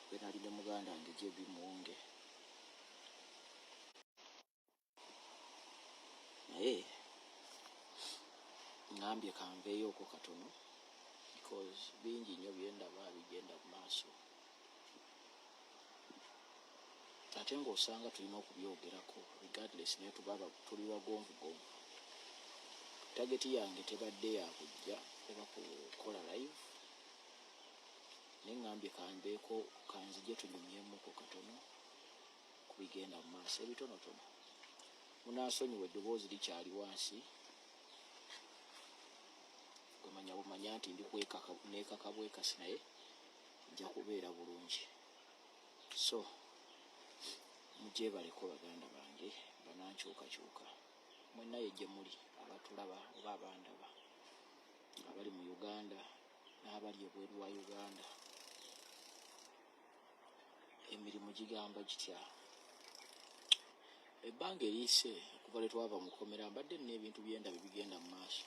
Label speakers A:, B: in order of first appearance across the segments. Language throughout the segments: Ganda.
A: bwe nali ne muganda wange JB Muwonge. Naye ngambye kanveeyoko katono because bingi nnyo byendaba bigenda mu maaso ate ng'osanga tulina okubyogerako regardless naye tuba tuli bagonvugonvu. Tageti yange tebadde yakujja oba kukola live naye ngambye kanveeko kanzije tunyumyemuko katono ku bigenda mu maaso ebitonotono. Munaasonyiwa eddoboozi likyali wansi, gwemanya bumanya nti ndi neekaka bwekasi naye nja kubeera bulungi. So mugyebaleko baganda bange banankyukakyuka, mwenna ye gye muli abatulaba oba abandaba, abali mu Uganda n'abali ebweru wa Uganda. Emirimu gigamba gitya. Ebbanga eriise okuva lwe twava mu kkomera mbadde nina ebintu byendaba bigenda mu maaso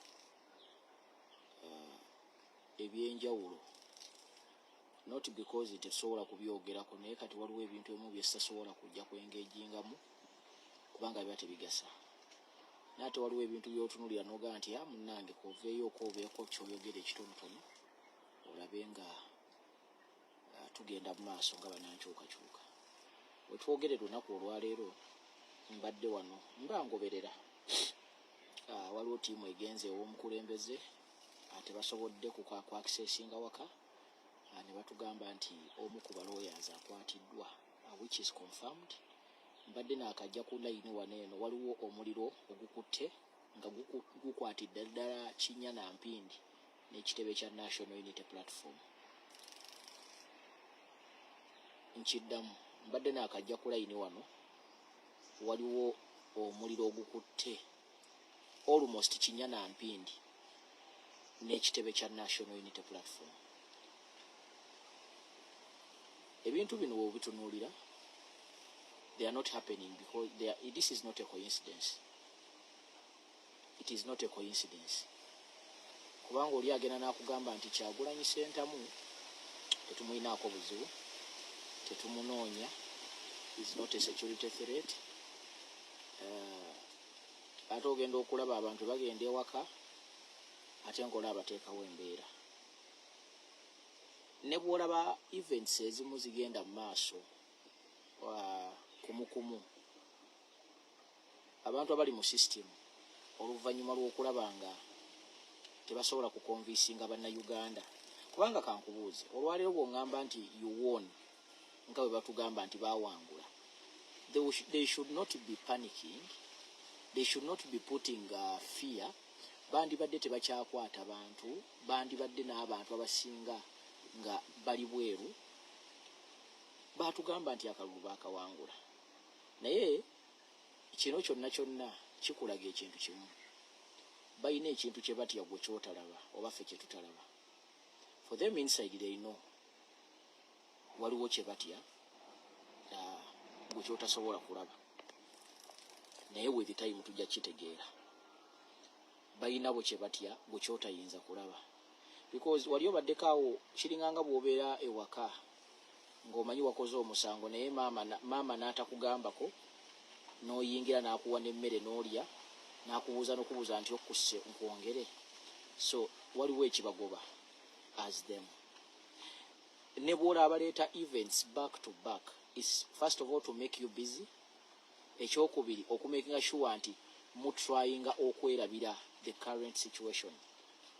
A: ebyenjawulo, not because tetusobola kubyogerako, naye kati waliwo ebintu ebimu bye sitasobola kujja kwengejingamu kubanga biba tebigasa. Naye ate waliwo ebintu by'otunulira n'ogaa nti munnange koveeyo obeeko kyoyogera ekitonotono olabe nga tugenda mu maaso nga banankyukakyuka. We twogerera olunaku olwaleero mbadde wano mba ngoberera. Waliwo ttiimu egenze ew'omukulembeze ate basobodde ku accessinga waka ne batugamba nti omu ku balooyazi akwatiddwa, which is confirmed. Mbadde naakajja ku layini wano eno, waliwo omuliro ogukutte nga gukwatidde ddala Kinnya na Mpindi n'ekitebe kya National Unity Platform. Nkiddamu, mbadde naakajja ku layini wano, waliwo omuliro ogukutte almost Kinnya na Mpindi n'ekitebe kya National Unity Platform. Ebintu bino bw'obitunuulira, they are not happening because this is not a coincidence. It is not a coincidence. Kubanga oli agenda n'akugamba nti Kyagulanyi Ssentamu tetumuyinaako buzibu, tetumunoonya, is not a security threat. Ate ogenda okulaba abantu bagenda ewaka ate ng'olaba bateekawo embeera. Ne bw'olaba events ezimu zigenda mu maaso kumukumu, abantu abali mu system oluvannyuma lw'okulaba nga tebasobola kukonvinsinga bannayuganda. Kubanga kankubuuze, olwaleero bw'oŋŋamba nti you won nga bwe batugamba nti baawangula, they should not be panicking, they should not be putting fear. Bandibadde tebakyakwata bantu, bandibadde n'abantu abasinga nga bali bweru, baatugamba nti akalulu baakawangula. Naye kino kyonna kikulaga ekintu kimu, balina ekintu kye batya gwe kyotalaba oba ffe kye tutalaba. For them inside they know waliwo kye batya gwe kyotasobola kulaba, naye with the time tujja kitegeera. Balina bo kye batya gwe kyotayinza kulaba, because wali obaddeko awo kiringanga bw'obeera ewaka ng'omanyi wakoze omusango naye maama n'atakugambako, n'oyingira n'akuwa n'emmere n'olya, n'okubuuza nti okusse nkwongere. So waliwo ekibagoba as them. Ne bw'olaba baleeta events back to back is first of all to make you busy. Ekyokubiri okumakinga sure nti mutryinga okwerabira the current situation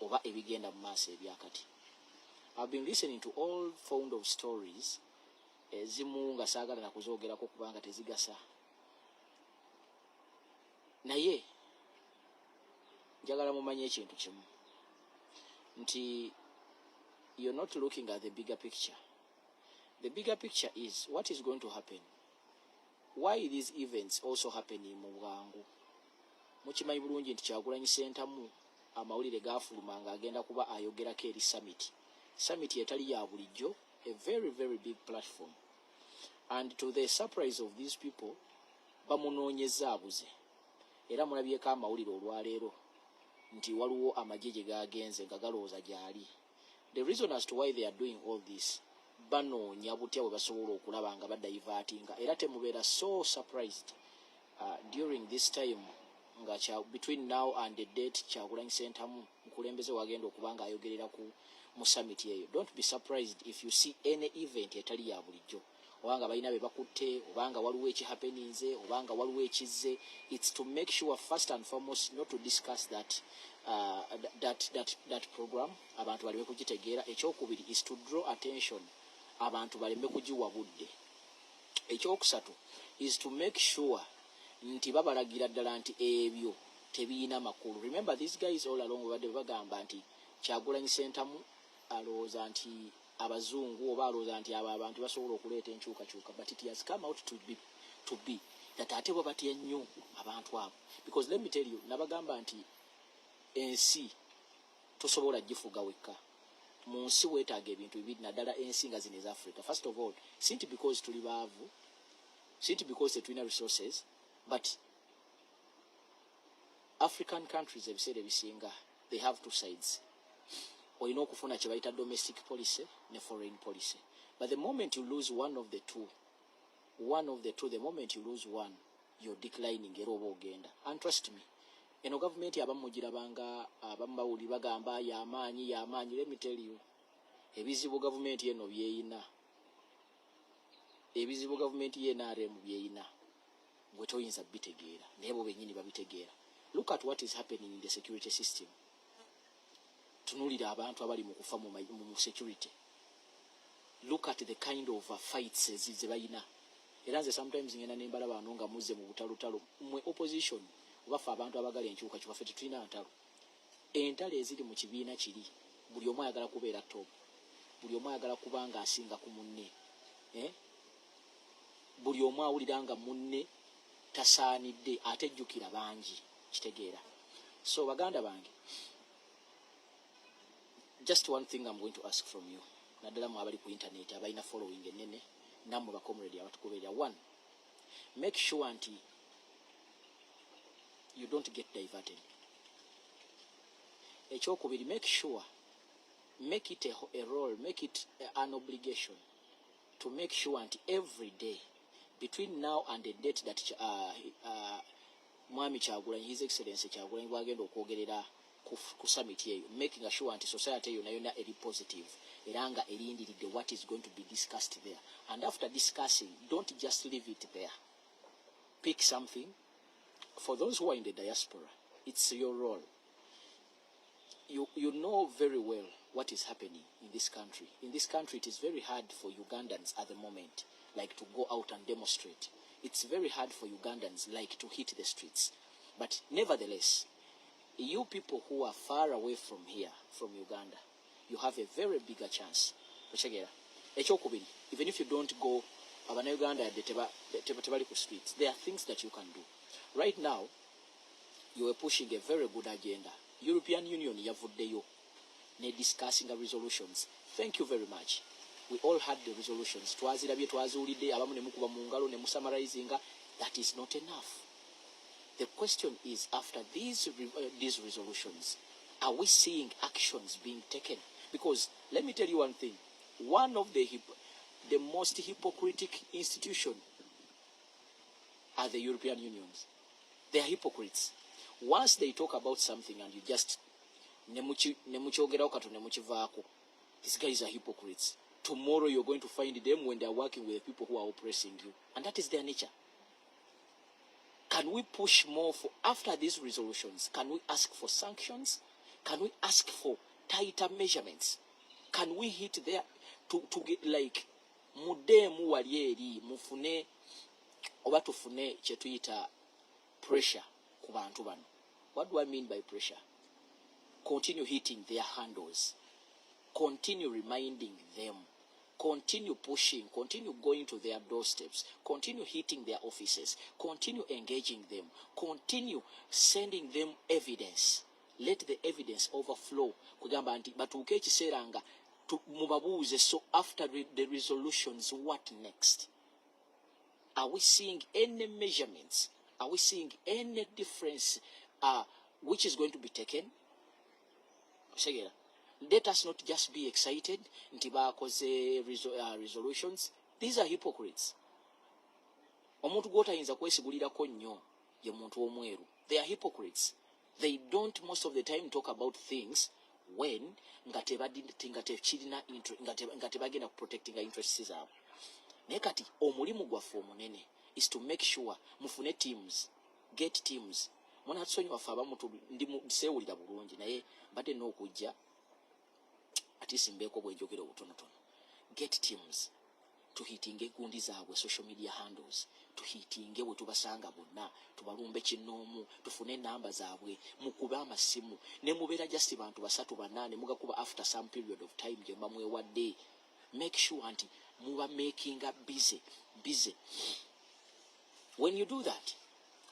A: oba ebigenda mu maaso ebyakati. I've been listening to all found of stories, ezimu nga saagala na kuzoogerako kubanga tezigasa. Naye njagala mumanye ekintu kimu, nti you're not looking at the bigger picture. The bigger picture is what is going to happen. Why these events also happening mu bwangu? Mukimanyi bulungi nti Kyagulanyi Ssentamu amawulire gaafuluma nga agenda kuba ayogerako eri summit etali ya bulijjo, a very very big platform, and to the surprise of these people bamunoonyeza abuze. Era mulabyeko amawulire olwaleero nti waliwo amagye gye gagenze nga galowooza gyali. The reason as to why they are doing all this, banoonya butya bwe basobola okulaba nga badaivatinga era temubeera so surprised during this time nga between now and the date Kyagulanyi Ssentamu mukulembeze wagenda okuba nga ayogerera mu summit eyo. Don't be surprised if you see any event etali ya bulijjo obanga balina be bakutte obanga waliwo ekihappeninze obanga waliwo ekizze. It's to make sure first and foremost not to discuss that program abantu baleme kugitegeera. Ekyokubiri is to draw attention abantu baleme kugiwa budde. Ekyokusatu is to make sure nti babalagira ddala nti ebyo tebiina makulu. Remember these guys all along badde bagamba nti Kyagulanyi Ssentamu alowooza nti abazungu oba alowooza nti abo abantu basobola okuleeta enkyukakyuka, but it has come out to be that ate bo batya nnyo abantu abo, because let me tell you, nabagamba nti ensi tosobola gifuga wekka. Mu nsi weetaaga ebintu bibiri naddala ensi nga zino eza Africa. First of all, sinti because tuli baavu, sinti because tetulina resources, but African countries ebiseera ebisinga they have two sides. Olina okufuna kye bayita domestic policy ne foreign policy. But the moment you lose one of the two, the moment you lose one, you're declining era oba ogenda. And trust me, eno government abamugirabanga abamawuli bagamba y'amaanyi. Let me tell you, ebizibu government eno byeyina, ebizibu government y'NRM byeyina, gwe toyinza bitegeera naye bo bennyini babitegeera. Look at what is happening in the security system. Tunulira abantu abali mu kufa mu security. Look at the kind of fights ze bayina. Era nze sometimes ngenda nembala bano nga muzze mu butalutalo mwe opposition obafa abantu abagala enkyukakyuka ffe tetulina ntalo. Entalo eziri mu kibiina kiri buli omu ayagala kubeera top, buli omu ayagala kuba nga asinga ku munne, buli omu awulira nga munne tasaanidde atejjukira bangi, kitegeera. So baganda bange, just one thing I'm going to ask from you, naddala mu abali ku internet abalina following enene nammwe bakomredi abatugoberera. One, make sure nti you don't get diverted. Ekyokubiri, make sure, make it a role, make it an obligation to make sure nti every day between now and the date that Mwami Kyagulanyi, His Excellency Kyagulanyi bwagenda okwogerera ku summit yeyo, making sure nti society yonna eri positive era nga erindiridde what is going to be discussed there. And after discussing, don't just leave it there. Pick something. For those who are in the diaspora, it's your role. You know very well what is happening in this country. In this country, it is very hard for Ugandans at the moment, like to go out and demonstrate. It's very hard for Ugandans, like to hit the streets. But nevertheless, you people who are far away from here, from Uganda, you have a very bigger chance. Even if you don't go, Uganda tebali ku streets, there are things that you can do. Right now, you are pushing a very good agenda. European Union yavuddeyo ne discussing the resolutions. Thank you very much. We all had the resolutions. Twazirabye, twazuulidde, abamu ne mukuba mu ngalo ne musamarizinga. That is not enough. The question is, after these resolutions, are we seeing actions being taken? Because let me tell you one thing. One of the most hypocritic institutions are the European Unions. They are hypocrites. Once they talk about something and you just these guys are hypocrites. Tomorrow you're going to find them when they are working with the people who are oppressing you. And that is their nature. Can we push more for, after these resolutions, can we ask for sanctions? Can we ask for tighter measurements? Can we hit there to get like mudemu walieri mufune oba tufune kye tuyita pressure ku bantu bano? What do I mean by pressure? Continue hitting their handles. Continue reminding them. Continue pushing. Continue going to their doorsteps. Continue hitting their offices. Continue engaging them. Continue sending them evidence. Let the evidence overflow. Kugamba nti batuuke ekiseera nga mubabuuze, so after the resolutions, what next? Are we seeing any measurements? Are we seeing any difference which is going to be taken? Let us not just be excited nti baakoze resolutions. These are hypocrites. Omuntu gw'otayinza kwesigulirako nnyo ye muntu omweru. They are hypocrites. They don't most of the time talk about things when nga tebagenda protecting interests zaabwe. Naye kati omulimu gwaffe omunene is to make sure mufune teams, get teams. Mwana tusonyi waffe abamu ndiseewulira bulungi naye mbadde n'okujja ati simbeeko bwenjogera obutonotono. Get teams tuhitinge gundi zaabwe social media handles, tuhitinge bwe tubasanga bonna, tubalumbe kinoomu, tufune namba zaabwe, mukube amasimu, ne mubeera just bantu basatu banaane mugakuba after some period of time gye mwewadde. Make sure nti muba making up busy. When you do that,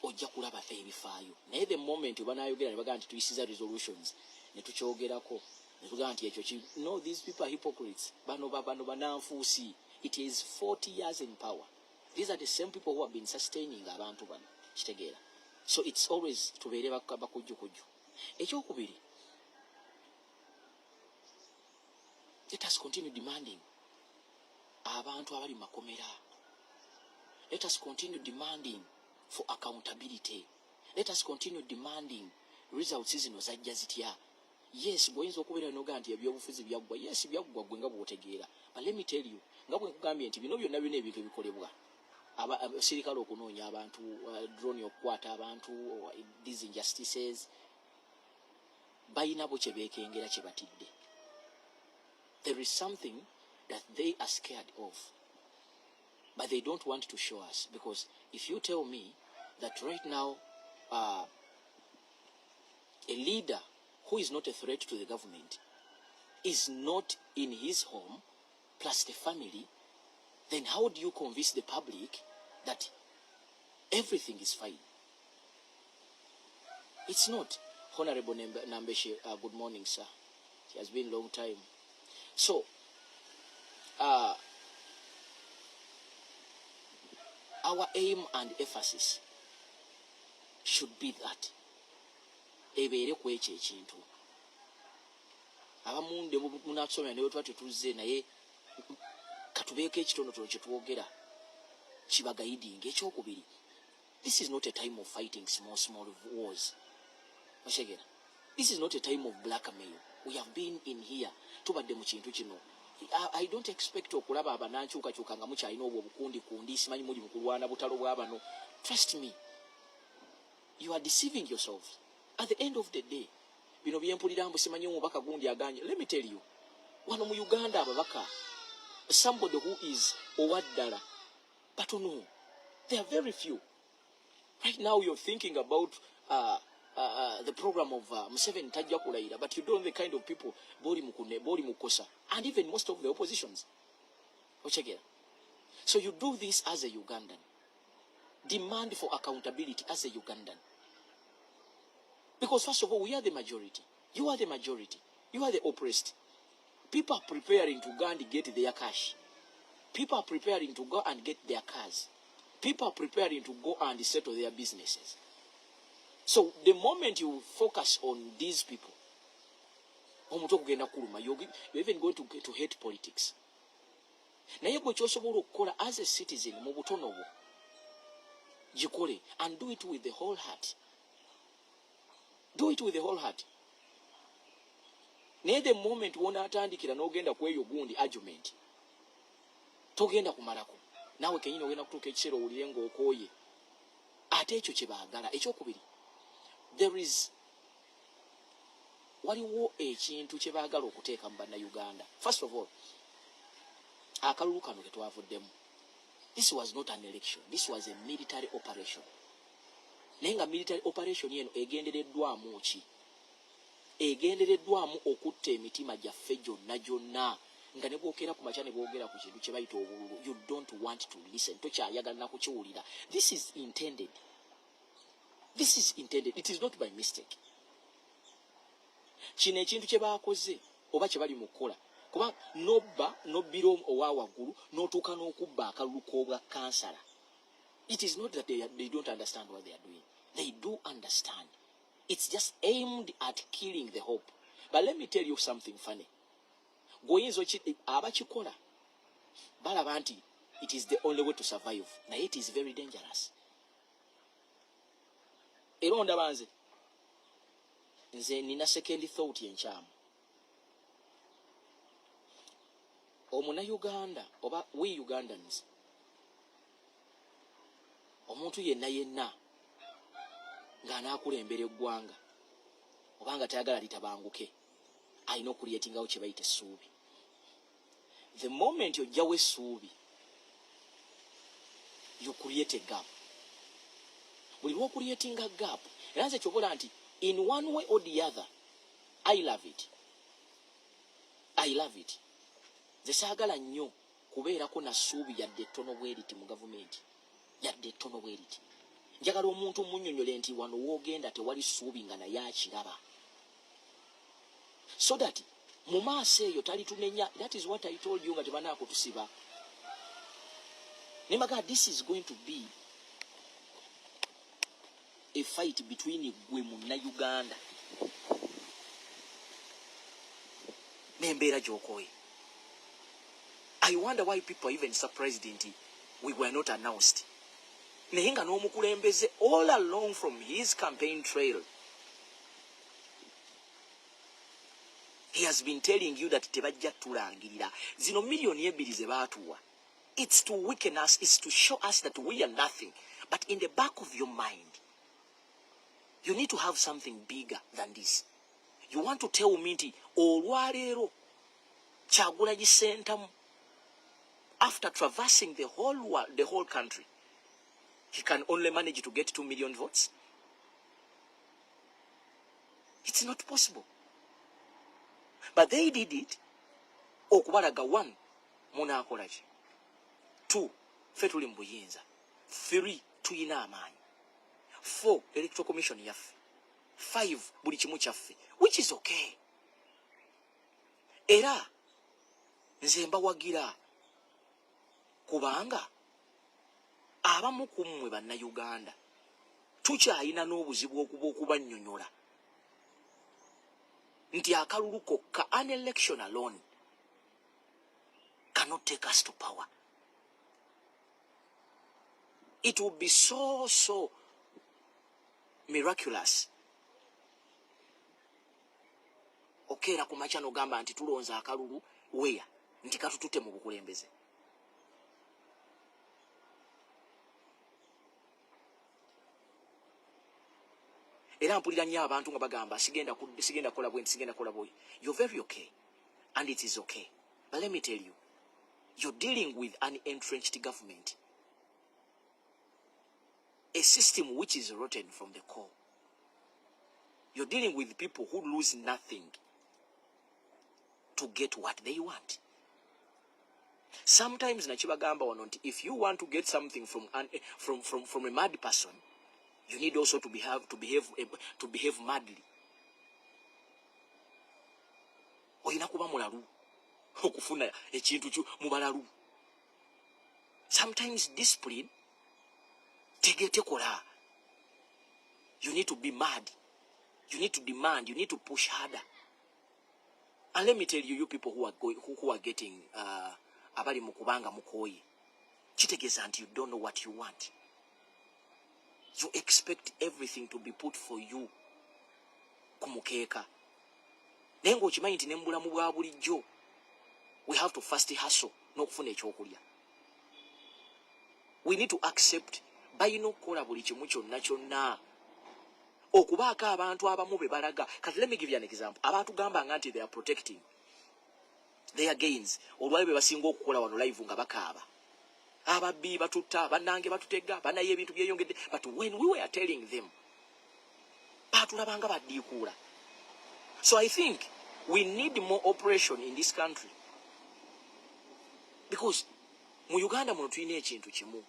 A: ojja kulaba ebifaayo. Naye the moment banayogera ne bagamba nti tuyisiza resolutions ne tukyogerako ne tugamba nti ekyo no, these people are hypocrites. Bano bananfuusi. It is 40 years in power. These are the same people who have been sustaining abantu bano. Kitegeera. So it's always tubeere bakujjukujju. Ekyokubiri, let us continue demanding abantu abali makomera. Let us continue demanding for accountability. Let us continue demanding results zino zajja zitya. Yes, goyinza okubeera n'ogaa nti ebyobufuzi byaggwa. Yes, byaggwa gwe nga bw'otegeera. But let me tell you, nga bwe nkugambye nti bino byonna birina ebintu ebikolebwa. Abasirikale okunoonya abantu, drone okukwata abantu, these injustices. Bayina bo kye beekengera kye batidde. There is something that they are scared of. But they don't want to show us. Because if you tell me that right now a leader who is not a threat to the government is not in his home plus the family, then how do you convince the public that everything is fine? It's not. Honorable Nambeshe, good morning, sir. It has been a long time. So, our aim and emphasis should be that ebeere ku ekyo ekintu. Abamu nde munakusomera ne bwe tuba tetuzze naye katubeeko ekitonotono kye twogera kibagayidinga. Ekyokubiri, this is not a time of fighting small wars. Oshegera, this is not a time of blackmail. We have been in here tubadde mu kintu kino. I don't expect okulaba abanankyukakyuka nga mukyalina obwo obukundi simanyi muli mu kulwana butalo bw'abano. Trust me, you are deceiving yourselves. At the end of the day, bino byempulira mbu simanyi omubaka gundi aganye. Let me tell you, wano mu Uganda ababaka, somebody who is owaddala, but no, there are very few. Right now you're thinking about the program of Museveni tajja kulayira, but you don't know the kind of people boli mukosa, and even most of the oppositions. Ochegera. So you do this as a Ugandan. Demand for accountability as a Ugandan. Because first of all, we are the majority. You are the majority. You are the oppressed. People are preparing to go and get their cash. People are preparing to go and get their cars. People are preparing to go and settle their businesses. So the moment you focus on these people, you're even going to hate politics. Naye gwe kyosobola okukola as a citizen mu butono bwo gikole, and do it with the whole heart. Do it with the whole heart. Naye the moment w'onaatandikira n'ogenda ku eyo gundi argument, togenda kumalako. Naawe kenyini ogenda kutuuka ekiseera owulire ng'okooye. Ate ekyo kye baagala. Ekyokubiri, waliwo ekintu kye baagala okuteeka mu bannayuganda. First of all, akalulu kano ke twavuddemu, this was not an election. This was a military operation. Naye nga military operation eno egendereddwamu ki? Egendereddwamu okutta emitima gyaffe gyonna. Nga ne bwogera ku makya ne bwogera ku kintu kye bayita obululu, you don't want to listen. Tokyayagala na kukiwulira. This is intended. This is intended. It is not by mistake. Kino ekintu kye baakoze oba kye bali mu kukola, kuba nobbira owa waggulu n'otuuka n'okubba akalulu k'obwa kansala. It is not that they don't understand what they are doing. They do understand. It's just aimed at killing the hope. But let me tell you something funny. Goyinzo abachikola balaba nti it is the only way to survive. Na it is very dangerous. Eronda banze nze nina second thought yenchamu. Omuna Uganda oba we Ugandans omuntu yenna ng'anaakulembera eggwanga obanga tayagala litabanguke alina okuliyetingawo kye bayita essuubi. The moment ojjawo essuubi you create a gap. Buli lw'okuliyetinga gap era nze kyobola nti in one way or the other I love it. Nze saagala nnyo kubeerako na ssuubi yadde ettono bweriti mu gavumenti. Yadde ettono bweriti. Njagala omuntu munnyonnyole nti wano woogenda tewali ssuubi nga naye akiraba. So that mu maaso eyo talitunenya. That is what I told you nga tebanaakutusiba. Nemaga, this is going to be a fight between gwe munna Uganda n'embeera gy'okooye. I wonder why people are even surprised nti we were not announced. Naye nga n'omukulembeze all along from his campaign trail, he has been telling you that tebajja tulangirira zino million ebiri ze baatuwa. It's to weaken us, it's to show us that we are nothing. But in the back of your mind, you need to have something bigger than this. You want to tell me nti olwaleero Kyagulanyi Ssentamu, after traversing the whole world, the whole country, he can only manage to get 2 million votes? It's not possible. But they did it. Okubalaga 1, munaakola ki? 2, ffe tuli mu buyinza. 3, tuyina amaanyi. 4, electoral commission yaffe. 5, buli kimu kyaffe. Which is okay. Era nze mbawagira kubanga abamu ku mmwe bannayuganda tukyalina n'obuzibu okubannyonnyola nti akalulu kokka, an election alone cannot take us to power. It would be so miraculous okeera ku makya n'ogamba nti tulonza akalulu where nti katutute mu bukulembeze. Era mpulira nnyo abantu nga bagamba sigenda kola bwe sigenda kola boy. You're very okay and it is okay. But let me tell you, you're dealing with an entrenched government, a system which is rotten from the core. You're dealing with people who lose nothing to get what they want. Sometimes nachibagamba wano nti if you want to get something from a mad person, you need also to behave madly. Oyina kuba mulalu okufuna ekintu kyo mu balalu. Sometimes discipline tegetekola. You need to be mad. You need to demand. You need to push harder. And let me tell you, you people who are getting abali mukubanga mukoyi, kitegeeza nti you don't know what you want. You expect everything to be put for you kumukeeka. Naye ng'okimanyi nti ne mu bulamu bwa bulijjo we have to first hustle n'okufuna ekyokulya. We need to accept balina okukola buli kimu kyonna okubaako abantu abamu be balaga. Kati let me give you an example. Abantu gambanga nti they are protecting their gains. Olwali be basinga okukola wano live nga bakaaba. Ababbi batutta, bannange batutega, banaye ebintu byeyongedde. But when we were telling them, batulabanga baddiikuula. So I think we need more operation in this country. Because mu Uganda muno tulina ekintu kimu.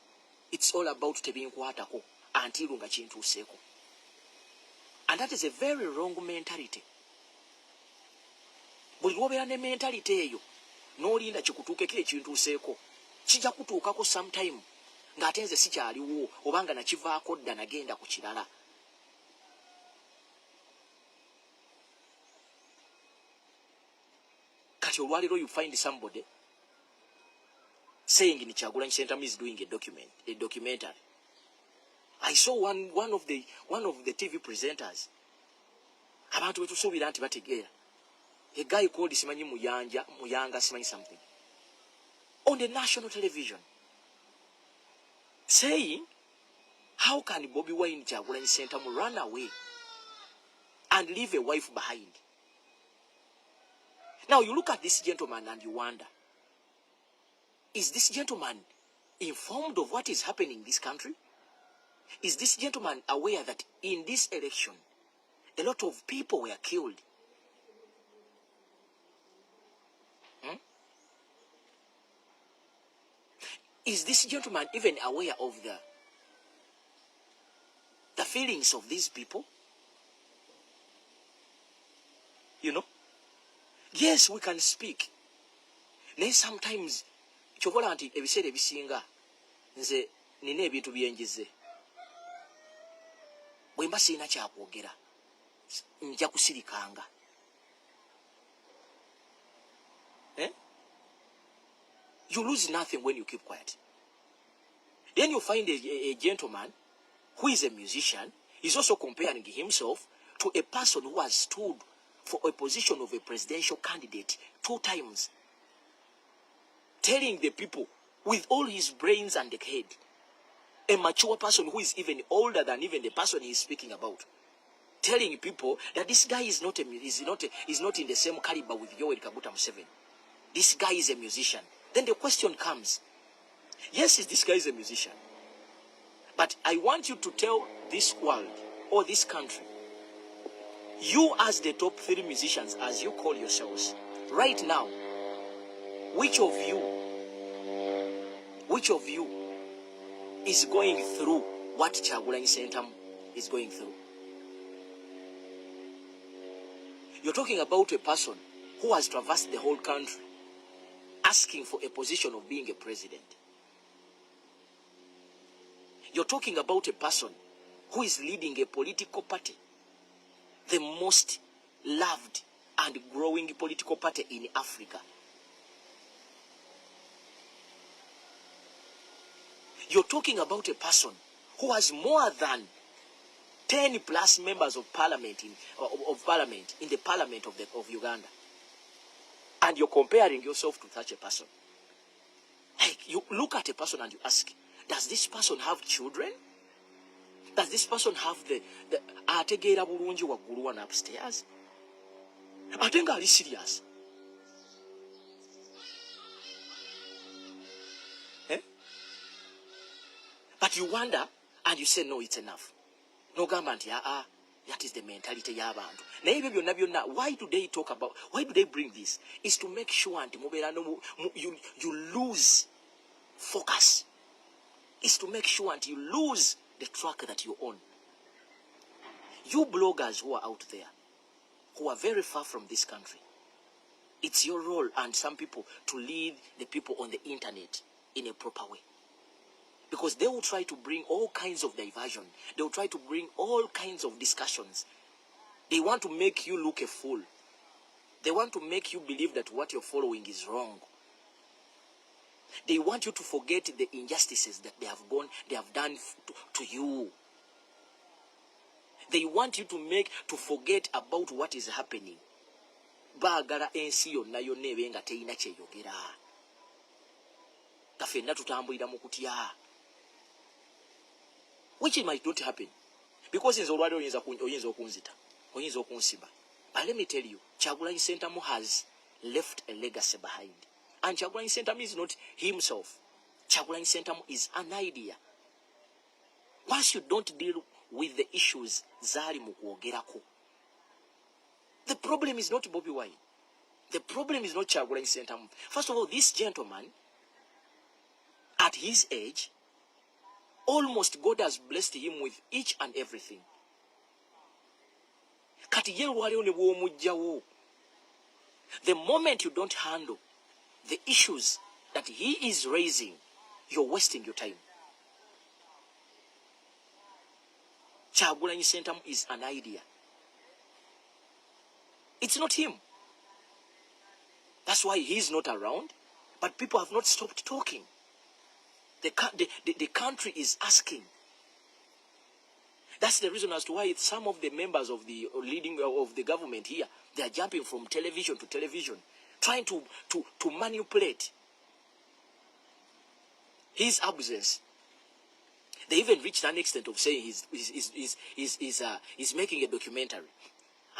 A: It's all about tebinkwatako until nga kintuuseeko. And that is a very wrong mentality. Buli lwobeera ne mentality eyo n'olinda kikutuukeko ekintuuseeko, kijja kutuukako sometime ng'ate nze sikyaliwo obanga nakivaako dda nagenda ku kirala. kati olwaliro you find somebody saying in Kyagulanyi Ssentamu is doing a documentary. I saw one of the TV presenters. Abantu betusuubira nti bategeera. A guy called Simanyi Muyanga Simanyi something. On the national television. Saying, how can Bobby Wine Kyagulanyi Ssentamu run away and leave a wife behind? Now you look at this gentleman and you wonder, is this gentleman informed of what is happening in this country? Is this gentleman aware that in this election, a lot of people were killed? Is this gentleman even aware of the feelings of these people? You know? Yes, we can speak. Then sometimes, chovola anti ebiseera ebisinga nze nina ebintu byenjize. Bwe mba sirina kyakwogera nja kusirikanga. You lose nothing when you keep quiet. Then you find a gentleman who is a musician, is also comparing himself to a person who has stood for a position of a presidential candidate 2 times. Telling the people with all his brains and the head, a mature person who is even older than even the person he is speaking about, telling people that this guy is not in the same caliber with Yoweri Kaguta Museveni. This guy is a musician. Then the question comes, yes, this guy is a musician, but I want you to tell this world or this country, you as the top 3 musicians, as you call yourselves, right now, which of you is going through what Kyagulanyi Ssentamu is going through? You're talking about a person who has traversed the whole country asking for a position of being a president. You're talking about a person who is leading a political party, the most loved and growing political party in Africa. You're talking about a person who has more than 10 plus members of parliament in the parliament of Uganda. And you're comparing yourself to such a person. Like, you look at a person and you ask, does this person have children? Does this person have the ategeera bulungi waggulu and upstairs? Ate nga ali serious. But you wonder and you say, no, it's enough. No government, that is the mentality y'abantu. Na ebyo byonna byonna, why do they bring this? Is to make sure and you lose focus. Is to make sure and you lose the track that you own. You bloggers who are out there, who are very far from this country, it's your role and some people to lead the people on the internet in a proper way. Because they will try to bring all kinds of diversion. They will try to bring all kinds of discussions. They want to make you look a fool. They want to make you believe that what you're following is wrong. They want you to forget the injustices that they have done to you. They want you to forget about what is happening. Baagala ensi yonna yonna ebenga teyina kyeyogera. Kafenna tutambulira mu kutya. Which it might not happen. Because in Zolwari oyinza okunzita. Oyinza okunsiba. But let me tell you, Kyagulanyi Ssentamu has left a legacy behind. And Kyagulanyi Ssentamu is not himself. Kyagulanyi Ssentamu is an idea. Once you don't deal with the issues zali mu kwogerako, the problem is not Bobby Wine. The problem is not Kyagulanyi Ssentamu. First of all, this gentleman, at his age, almost God has blessed him with each and everything. Kati ye lwaliwo ne bw'omugyawo. The moment you don't handle the issues that he is raising, you're wasting your time. Kyagulanyi Ssentamu is an idea. It's not him. That's why he's not around. But people have not stopped talking. The country is asking. That's the reason as to why some of the members of the leading of the government here, they are jumping from television to television, trying to manipulate his absence. They even reached an extent of saying he's making a documentary.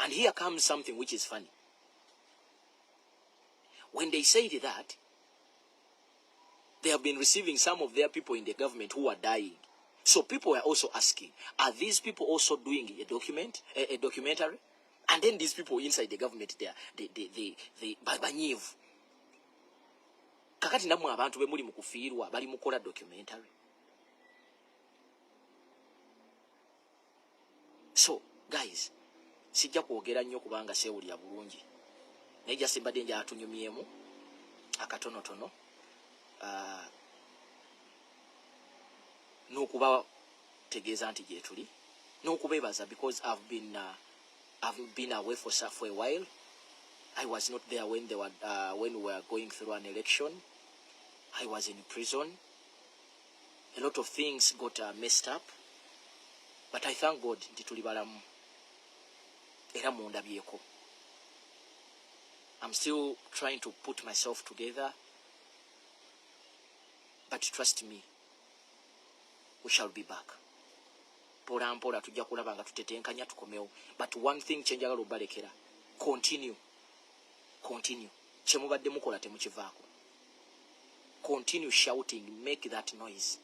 A: And here comes something which is funny. When they said that, they have been receiving some of their people in the government who are dying. So people were also asking, are these people also doing a documentary? And then these people inside the government, they banyivu. Kakati namwe abantu be muri mukufirwa bali mukola documentary. So guys, sijja kwogera nnyo kubanga sewulira bulungi. Naye jasimbadde nja atunyumyemu akatonotono. N'okuba tegeeza nti gye tuli. N'okubeebaza because I've been away for a while. I was not there when we were going through an election. I was in prison. A lot of things got messed up. But I thank God nti tuli balamu. Era mundabyeko. I'm still trying to put myself together. But trust me, we shall be back. Mpola mpola tujja kulaba nga tutetenkanya tukomewo. But one thing kyenjagala obalekera. Continue. Kyemubadde mukola temukivaako. Continue shouting. Make that noise.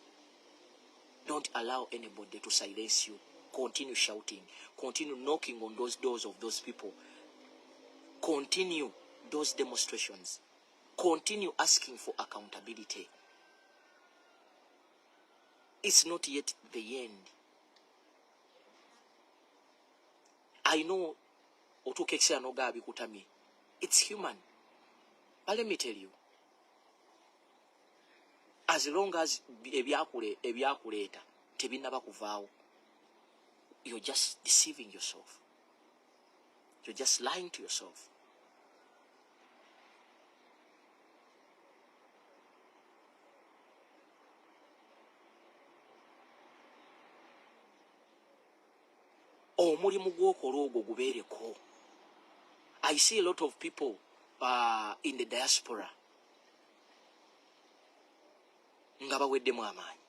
A: Don't allow anybody to silence you. Continue shouting. Continue knocking on those doors of those people. Continue those demonstrations. Continue asking for accountability. It's not yet the end. I know otukekisa noga abikutami. It's human. But let me tell you, as long as ebyakuleeta tebinaba kuvaawo, you're just deceiving yourself. You're just lying to yourself. Omulimu gw'okola ogwo gubeereko. I see a lot of people in the diaspora nga baweddemu amaanyi.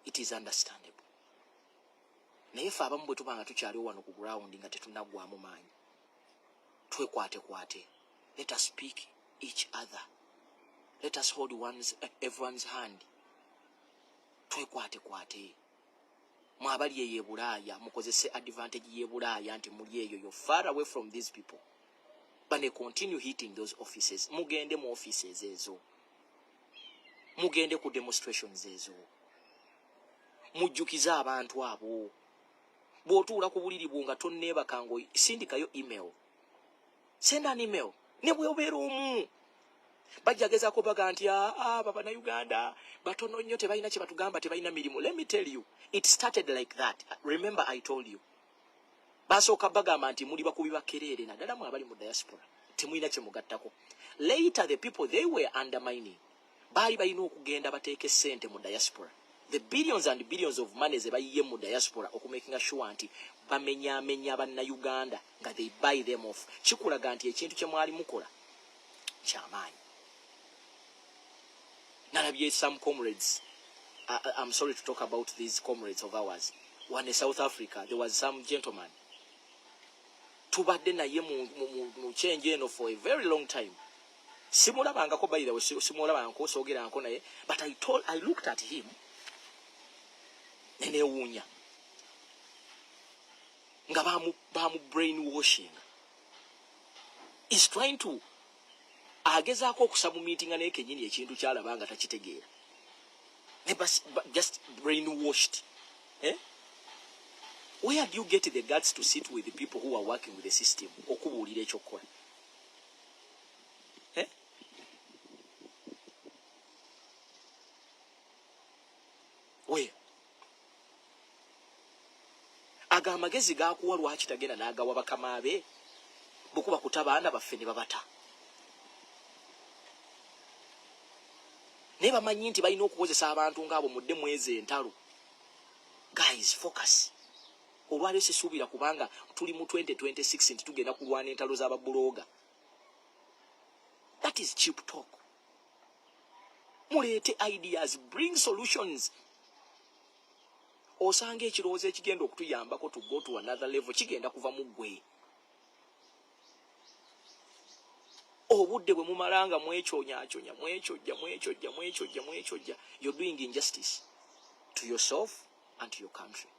A: It is understandable. Naye ffe abamu bwe tuba nga tukyaliwo wano ku ground nga tetunnaggwamu maanyi, twekwate. Let us speak each other. Let us hold everyone's hand. Twekwate. Mwabali ye Bulaaya mukozese advantage ye Bulaaya nti muli eyo, you're far away from these people. But they continue hitting those offices. Mugende mu offices ezo. Mugende ku demonstrations ezo. Mujjukiza abantu abo. Bw'otuula ku buliri bwo nga tonneebaka ngo sindikayo email. Send an email. Ne bw'obeera omu. Bajjagezaako baga nti Bannayuganda batono nnyo tebalina kye batugamba, tebalina mirimu. Let me tell you, it started like that. Remember I told you. Basooka bagamba nti muli bakubi bakereere naddala mwe abali mu diaspora. Temulina kye mugattako. Later the people they were undermining. Baali balina okugenda bateeke ssente mu diaspora. The billions and billions of money ze bayiye mu diaspora okumakinga sure nti bamenyaamenya Bannayuganda nga they buy them off. Kikulaga nti ekintu kye mwali mukola kyamaanyi. Nalabye some comrades. I'm sorry to talk about these comrades of ours. One in South Africa, there was some gentleman. Tubadde naye mu change eno for a very long time. Simulabangako by the way, simulabangako sogeranko naye, but I looked at him. Nenewunya. Nga bamu brainwashing. He's trying to agezaako okusamu meeting naye kenyini ekintu kyalabanga takitegeera. Just brainwashed. Where do you get the guts to sit with the people who are working with the system? Okubuulira ekyokukola. Where? Aga amagezi gaakuwa lwaki tagenda n'agawa bakama be? Bukuba kutabaana baffe ne babata. naye bamanyi nti balina okukozesa abantu ng'abo mudde mwezi entalo. Guys, focus. Olwaleero sisuubira kubanga tuli mu 2026 nti tugenda kulwana entalo z'ababuloga. That is cheap talk. Muleete ideas, bring solutions. Osanga ekirowoozo ekigenda okutuyambako to go to another level kigenda kuva mu ggwe. Obudde bwe mumalanga mwechonyachonya, mwechojja. You're doing injustice to yourself and to your country.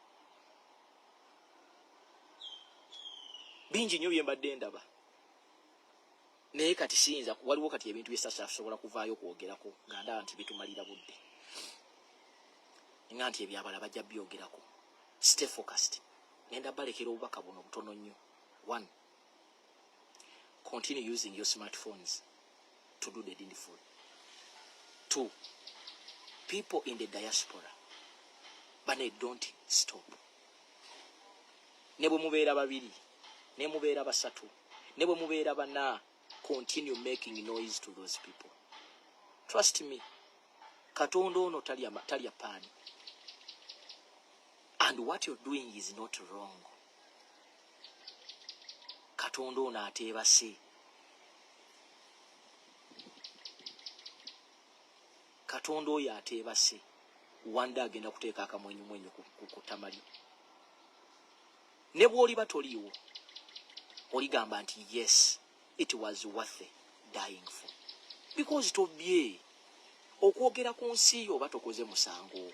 A: Bingi nnyo bye mbadde ndaba. Naye kati siyinza waliwo kati ebintu by'essasasobola kuvaayo okwogerako nga ndaba nti bitumalira budde. Nga nti ebyabala bajja byogerako. Stay focused. Ngenda balekera obubaka buno butono nnyo. 1. Continue using your smartphones to do the needful. 2. People in the diaspora. Bane don't stop. Ne bwe mubeera babiri, ne mubeera basatu, ne bwe mubeera bana, continue making noise to those people. Trust me. Katonda ono talya pani. And what you're doing is not wrong. Katonda ono ateebase. Katonda oyo ateebase. Wanda agenda kuteeka akamwenyumwenyu ku tamali. Ne bw'oliba toliiwo, oligamba nti yes, it was worth dying for. Because tobye okwogera ku nsi oba tokoze musango.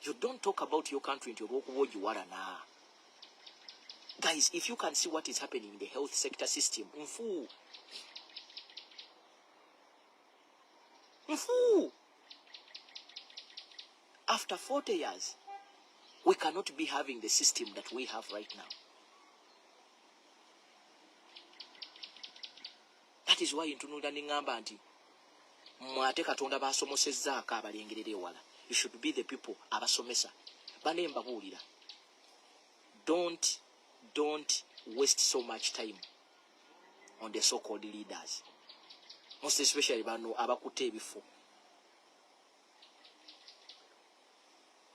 A: You don't talk about your country nti olw'okuba ogiwalana. Guys, if you can see what is happening in the health sector system, mfu. After 40 years, we cannot be having the system that we have right now. That is why ntunulira ningamba nti mwate Katonda basomosezzaako abalengerera ewala. You should be the people abasomesa. Bane mbabuulira. Don't waste so much time on the so-called leaders. Most especially bano abakutte ebifo.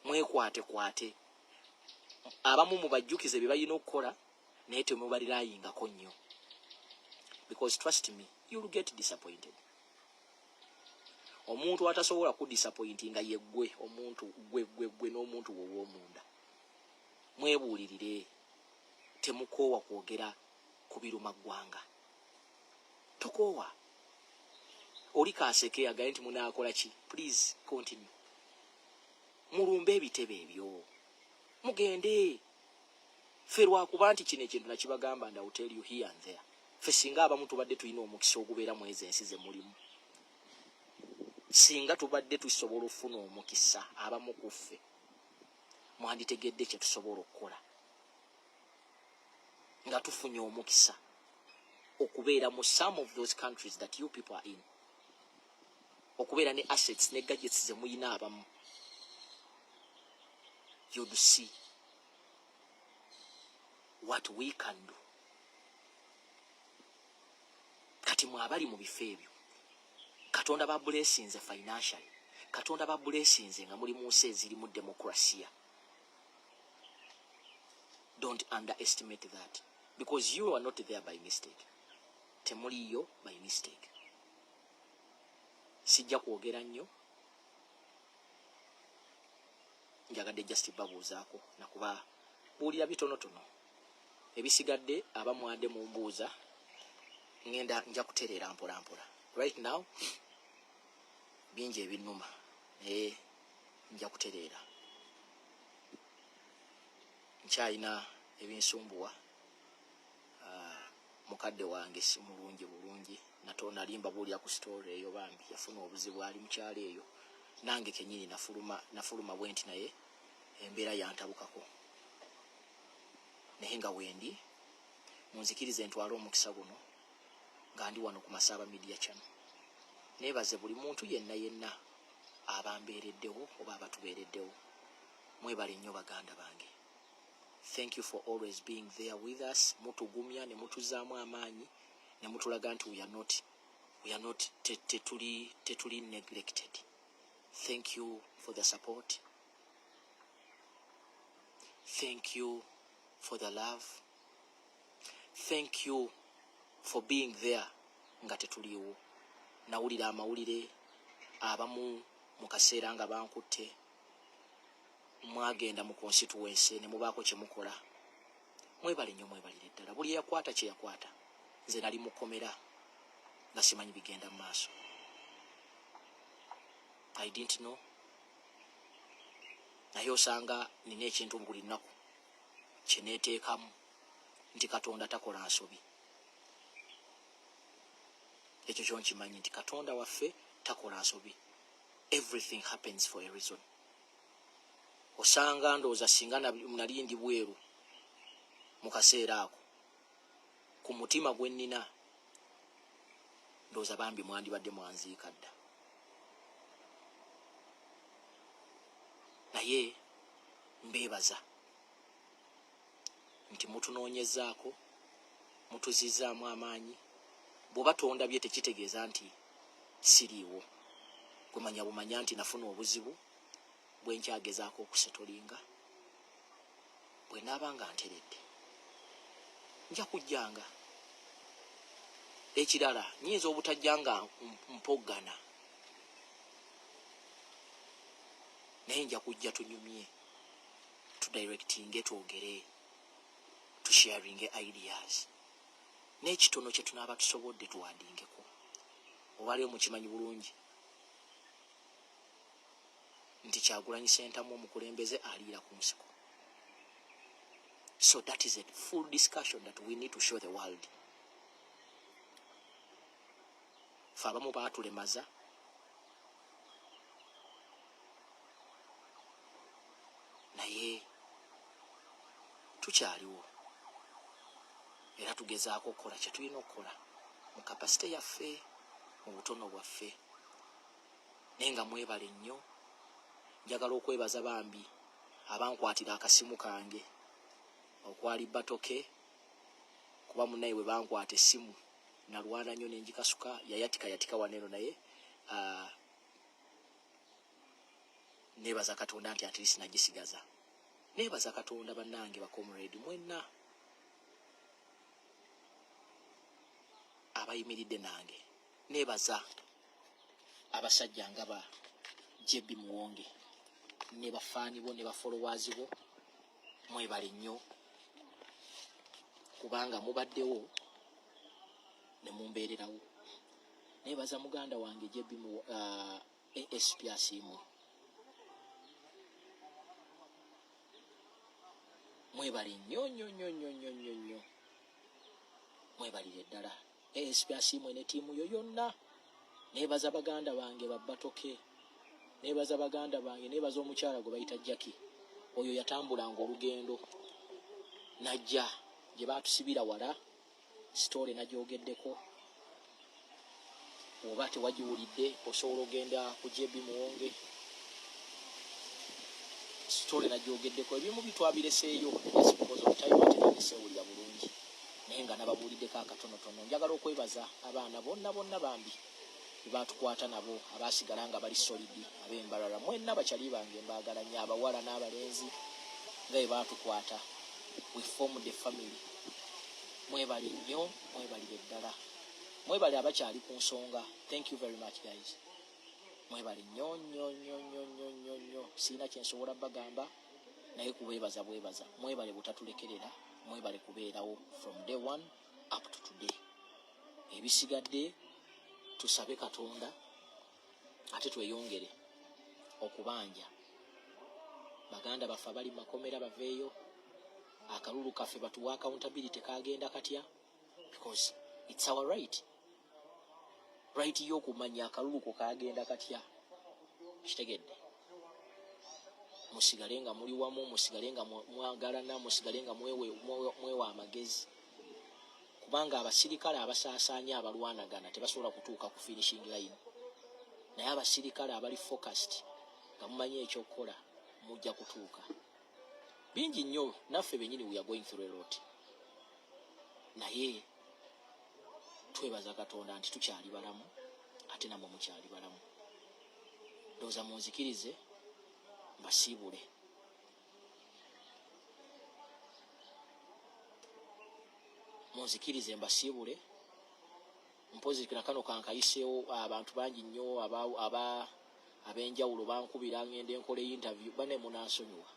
A: Mwekwate. Abamu mubajjukize bye balina okukola naye temubalirayingako nnyo. Because trust me, you'll get disappointed. Omuntu atasobola ku disappointinga ye gwe, omuntu gwe n'omuntu w'omunda. Mwebuulirire, temukoowa kwogera ku biruma ggwanga. Tokoowa. Oli kaaseke agaye nti munaakola ki? Please continue. Mulumbe ebitebe ebyo. Mugende. Ffe lwakuba nti kino ekintu nakibagamba and I will tell you here and there. Ffe singa abamu tubadde tulina omukisa ogubeera mu ezo ensi ze mulimu. Singa tubadde tusobola okufuna omukisa abamu ku ffe, mwanditegedde kye tusobola okukola. Nga tufunye omukisa okubeera mu some of those countries that you people are in. Okubeera ne assets ne gadgets ze muyina abamu. You'd see what we can do. Kati mwabali mu bifo ebyo. Katonda ba blessings financially. Katonda ba blessings nga muli mu nsi ezirimu democracy. Don't underestimate that. Because you are not there by mistake. Temuliyo by mistake. Sijja kwogera nnyo. Njagadde just babuuzaako nakuba buulira bitonotono. Ebisigadde abamwadde mu mbuuza ngenda nja kutereera mpola. Right now, bingi ebinnuma. Nja kutereera. Nkyalina ebinsumbuwa. Mukadde wange si bulungi. Nalimba buulira ku story eyo bambi. Yafuna obuzibu ali mu kyalo eyo. Nange kenyini nafuluma bwenti naye embeera yantabukako. Naye nga wendi munzikirize ntwala omukisa guno nga ndi wano ku Masaba Media Channel. Nebaze buli muntu yenna abambeereddewo oba abatubeereddewo. Mwebale nnyo baganda bange. Thank you for always being there with us. Mutugumya ne mutuzaamu amaanyi ne mutulaga nti we are not tetuli neglected. Thank you for the support. Thank you for the love. Thank you for being there nga tetuliwo. Nawulira amawulire abamu mu kaseera nga bankutte mwagenda mu constituency ne mubaako kye mukola. Mwebale nnyo, mwebalire ddala. Buli yakwata kye yakwata. Nze nali mukomera nga simanyi bigenda mu maaso. I didn't know. Naye osanga nina ekintu buli nnaku kye neeteekamu nti Katonda takola nsobi. Ekyo kyo nkimanyi nti Katonda waffe takola nsobi. Everything happens for a reason. Osanga ndowooza singa nali ndi bweru mu kaseera ako, ku mutima gwe nnina ndowooza bambi mwandibadde mwanziika dda. Naye mbeebaza nti mutunoonyezaako, mutuzizzaamu amaanyi. Bw'oba tondabye tekitegeeza nti siriiwo. Kumanya bumanya nti nafuna obuzibu bwe nkyagezaako okusetolinga. Bwe naaba nga nteredde nja kujjanga. Ekirala nyinza obutajja nga mpoggana, naye nja kujja tunyumye, tudirectinge, twogere, tusharinge ideas. N'ekitono kye tunaaba tusobodde tuwandingeko. Obalio mukimanyi bulungi nti Kyagulanyi Ssentamu omukulembeze aliira ku nsiko. So that is a full discussion that we need to show the world. Fe abamu baatulemaza, naye tukyaliwo era tugezaako okukola kye tulina okukola mu kapasite yaffe, mu butono bwaffe. Naye nga mwebale nnyo. Njagala okwebaza bambi abankwatira akasimu kange okwali Batoke, kuba munnaye bwe bankwata essimu nalwana nnyo nenjikasuka, yatika waneno, naye neebaza Katonda nti ati sinagisigaza. Neebaza Katonda bannange bakomrade mwenna abayimiridde nange. Neebaza abasajja nga ba JB Muwonge ne bafaani bo ne bafollowers bo. Mwebale nnyo kubanga mubaddewo ne mumbeererawo. Neebaza muganda wange JB ASP Asiimwe. Mwebale nnyo. Mwebalire ddala. ASP Asiimwe ne ttiimu yo yonna. Neebaza baganda bange Batoke. Neebaza baganda bange, neebaza omukyala gwe bayita Jackie. Oyo yatambulanga olugendo najja gye baatusibira wala. Story nagyogeddeko. Oba tewagiwulidde osobola ogenda ku JB Muwonge. Story nagyogeddeko. Ebimu bitwabireseeyo just because of time ate nanesewulira bulungi. Naye nga nababuuliddeko akatonotono. Njagala okwebaza abaana bonna bambi batukwata nabo, abasigala nga bali solidi, ab'embalala. Mwenna bakyali bange mbaagala nnyo, abawala n'abalenzi nga bwe batukwata. We formed the family. Mwebale nnyo, mwebalire ddala. Mwebale abakyali ku nsonga. Thank you very much guys. Mwebale nnyo. Sirina kye nsobola bagamba naye kubeebaza. Mwebale butatulekerera, mwebale kubeerawo from day one up to today. Ebisigadde tusabe Katonda ate tweyongere okubanja. Baganda baffe abali makomera baveeyo. Akalulu kaffe batuwa accountability kagenda katya, because it's our right y'okumanya akalulu ko kagenda katya. Kitegedde. Musigale nga muli wamu, musigale nga mwagalana, musigale nga mwewa amagezi. Kubanga abasirikale abasaasaanya abalwanagana tebasobola kutuuka ku finishing line. Naye abasirikale abali focused nga mumanyi ekyokukola mujja kutuuka. Bingi nnyo naffe bennyini we are going through a lot. Naye twebaza Katonda nti tukyali balamu ate namwe mukyali balamu. ndowooza munzikirize mbasiibule. Munzikirize mbasiibule. Mpozi kano kankayiseewo abantu bangi nnyo ab'enjawulo bankubira ngende nkole interview. Bane munansonyiwa.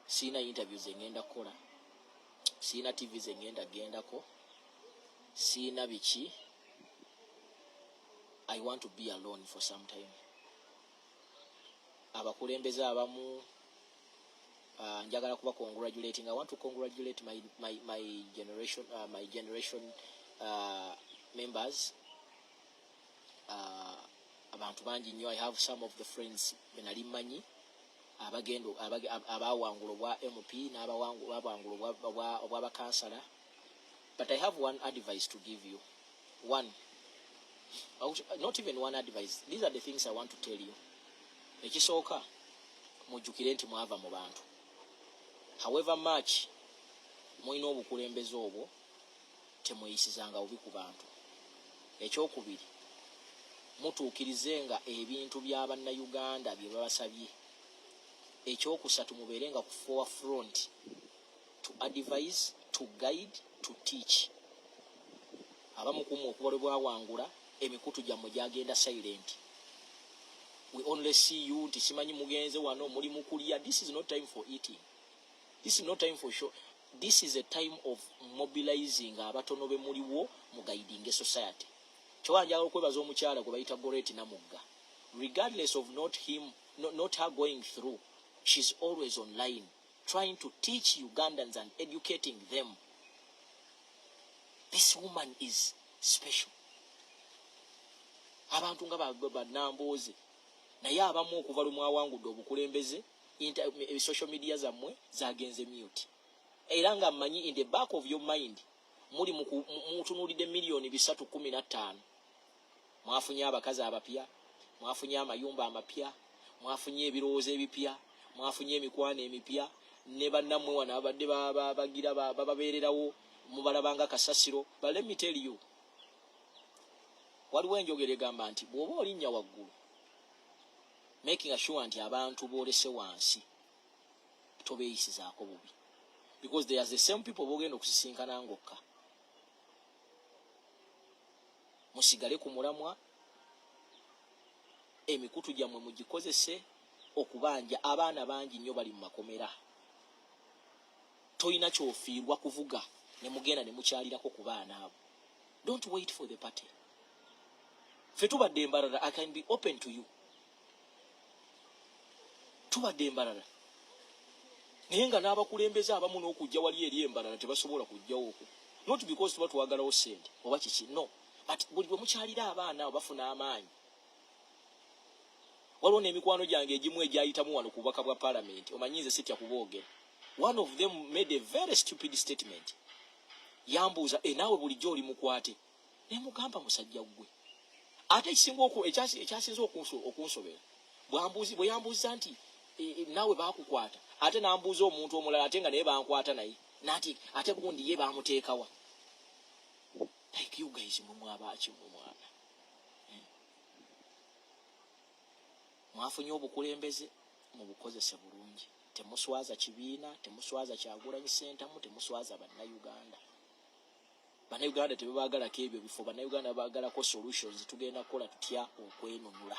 A: Siina interview ze ngenda kukola. Siina TV ze ngenda gendako. Siina biki. I want to be alone for some time. Abakulembeze abamu njagala kuba congratulating. I want to congratulate my generation members. Abantu bangi nnyo. I have some of the friends benali manyi abagendo abawangula bwa MP n'abawangula bwa bakansala. But I have one advice to give you. One, not even one advice. These are the things I want to tell you. Ekisooka mujjukire nti mwava mu bantu. However much mulina obukulembeze obwo, temweyisizanga bubi ku bantu. Ekyokubiri, mutuukirizenga ebintu by'Abannayuganda bye babasabye. Ekyokusatu, mubeerenga ku forefront to advise, to guide, to teach. Abamukumu okuba lwe bwawangula emikutu gyammwe gyagenda silent. We only see you nti simanyi mugenze wano muli mukulya. This is not time for eating. This is not time for show. This is a time of mobilizing abatono be muliwo mu guiding a society. Kyowanja okwebaza omukyala gwe bayita Goreti Namugga. Regardless of not her going through, she's always online trying to teach Ugandans and educating them. This woman is special. Abantu nga bannambooze naye abamu okuva lwe mwawangudde obukulembeze social media zammwe zagenze mute. Era nga mmanyi in the back of your mind muli mutunuulidde milioni 315. Mwafunye abakazi abapya, mwafunye amayumba amapya, mwafunye ebirowoozo ebipya, mwafunye emikwano emipya, ne bannammwe wano abadde bagira bababeererawo mubalabanga kasasiro. But let me tell you, waliwo enjogera egamba nti bw'oba olinnya waggulu, making sure nti abantu boolese wansi tobeeyisizaako bubi, because they are the same people bogenda okusisinkana ngokka. Musigale ku mulamwa, emikutu gyammwe mugikozese okubanja. Abaana bangi nnyo bali mu makomera. Toyina kyofiirwa kuvuga ne mugenda ne mukyalirako ku baana abo. Don't wait for the party. Ffe tubadde embalala. I can be open to you. Tubadde embalala. Naye nga n'abakulembeze abamu n'okujja wali eri embalala tebasobola kujjawo okwo. Not because tuba twagalawo ssente oba kiki. No. But buli bwe mukyalira abaana abo bafuna amaanyi. Waliwo n'emikwano gyange egimu egyayitamu wano ku bubaka bwa Parliament. Omanyize sitya kuboogera. One of them made a very stupid statement. Yambuuza, naawe bulijjo oli mukwate. Ne mugamba musajja gwe. Ate ekyasinze okunsobera. Bwe yambuuza nti naawe baakukwata. Ate n'ambuuza omuntu omulala ate nga naye bankwata naye. Nati ate gundi ye baamuteekawa. Like you guys mumwabaki mumwana. Mwafunye obukulembeze mubukozese bulungi. Temuswaza kibiina, temuswaza Kyagulanyi Ssentamu, temuswaza Bannayuganda. Bannayuganda tebabaagalako ebyo bifo. Bannayuganda baagalako solutions. Tugenda kukola tutya okwenunula.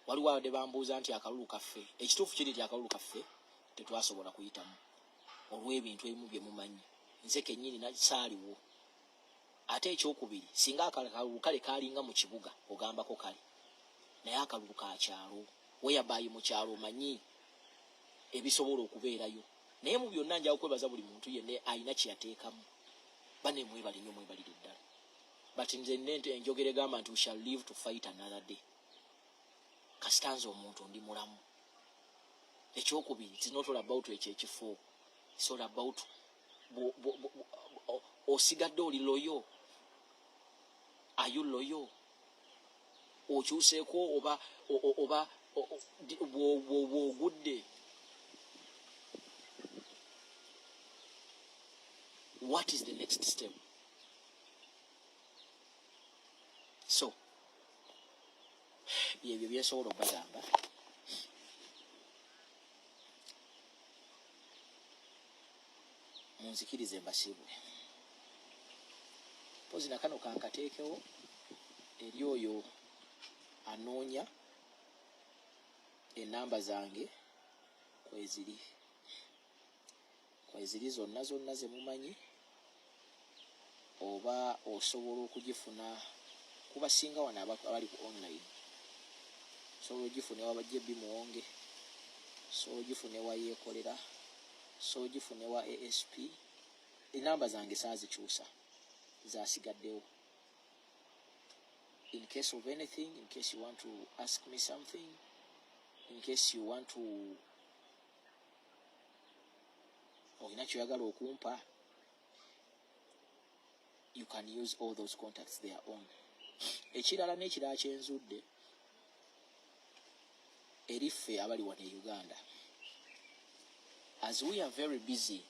A: Waliwo abadde bambuuza nti akalulu kaffe. Ekituufu kiri nti akalulu kaffe tetwasobola kuyitamu olw'ebintu ebimu bye mumanyi. Nze kennyini saaliwo. Ate ekyokubiri, singa akalulu kale kaalinga mu kibuga ogambako kale. Naye akalulu ka kyalo. Whereby mu kyalo omanyi ebisobola okubeerayo. Naye mu byonna njawo kwebaza buli muntu yenna alina kye yateekamu. Bane mwebale nnyo, mwebalire ddala. But nze enjogera egamba nti we shall live to fight another day. Kasitanze omuntu ndi mulamu. Ekyokubiri, it's not all about ekyekifo. It's all about osigadde oli loyo. Are you loyo? Okyuseeko oba bw'ogudde. What is the next step? So, yebyo byesobola okubagamba. Munzikirize mbasiibule. Pozi na kano kankateekewo eri oyo anoonya enamba zange kweziri zonna ze mumanyi, oba osobola okugifuna kubasinga wano abali ku online. Osobola ogifune wa bajjebbi muwonge, osobola ogifune wa yeekolera, osobola ogifune wa ASP. Enamba zange saazikyusa, zasigaddewo. In case of anything, in case you want to ask me something, in case you want to olina kyoyagala okumpa, you can use all those contacts they are on. Ekirala n'ekirala kyenzudde eriffe abali wano e Uganda, as we are very busy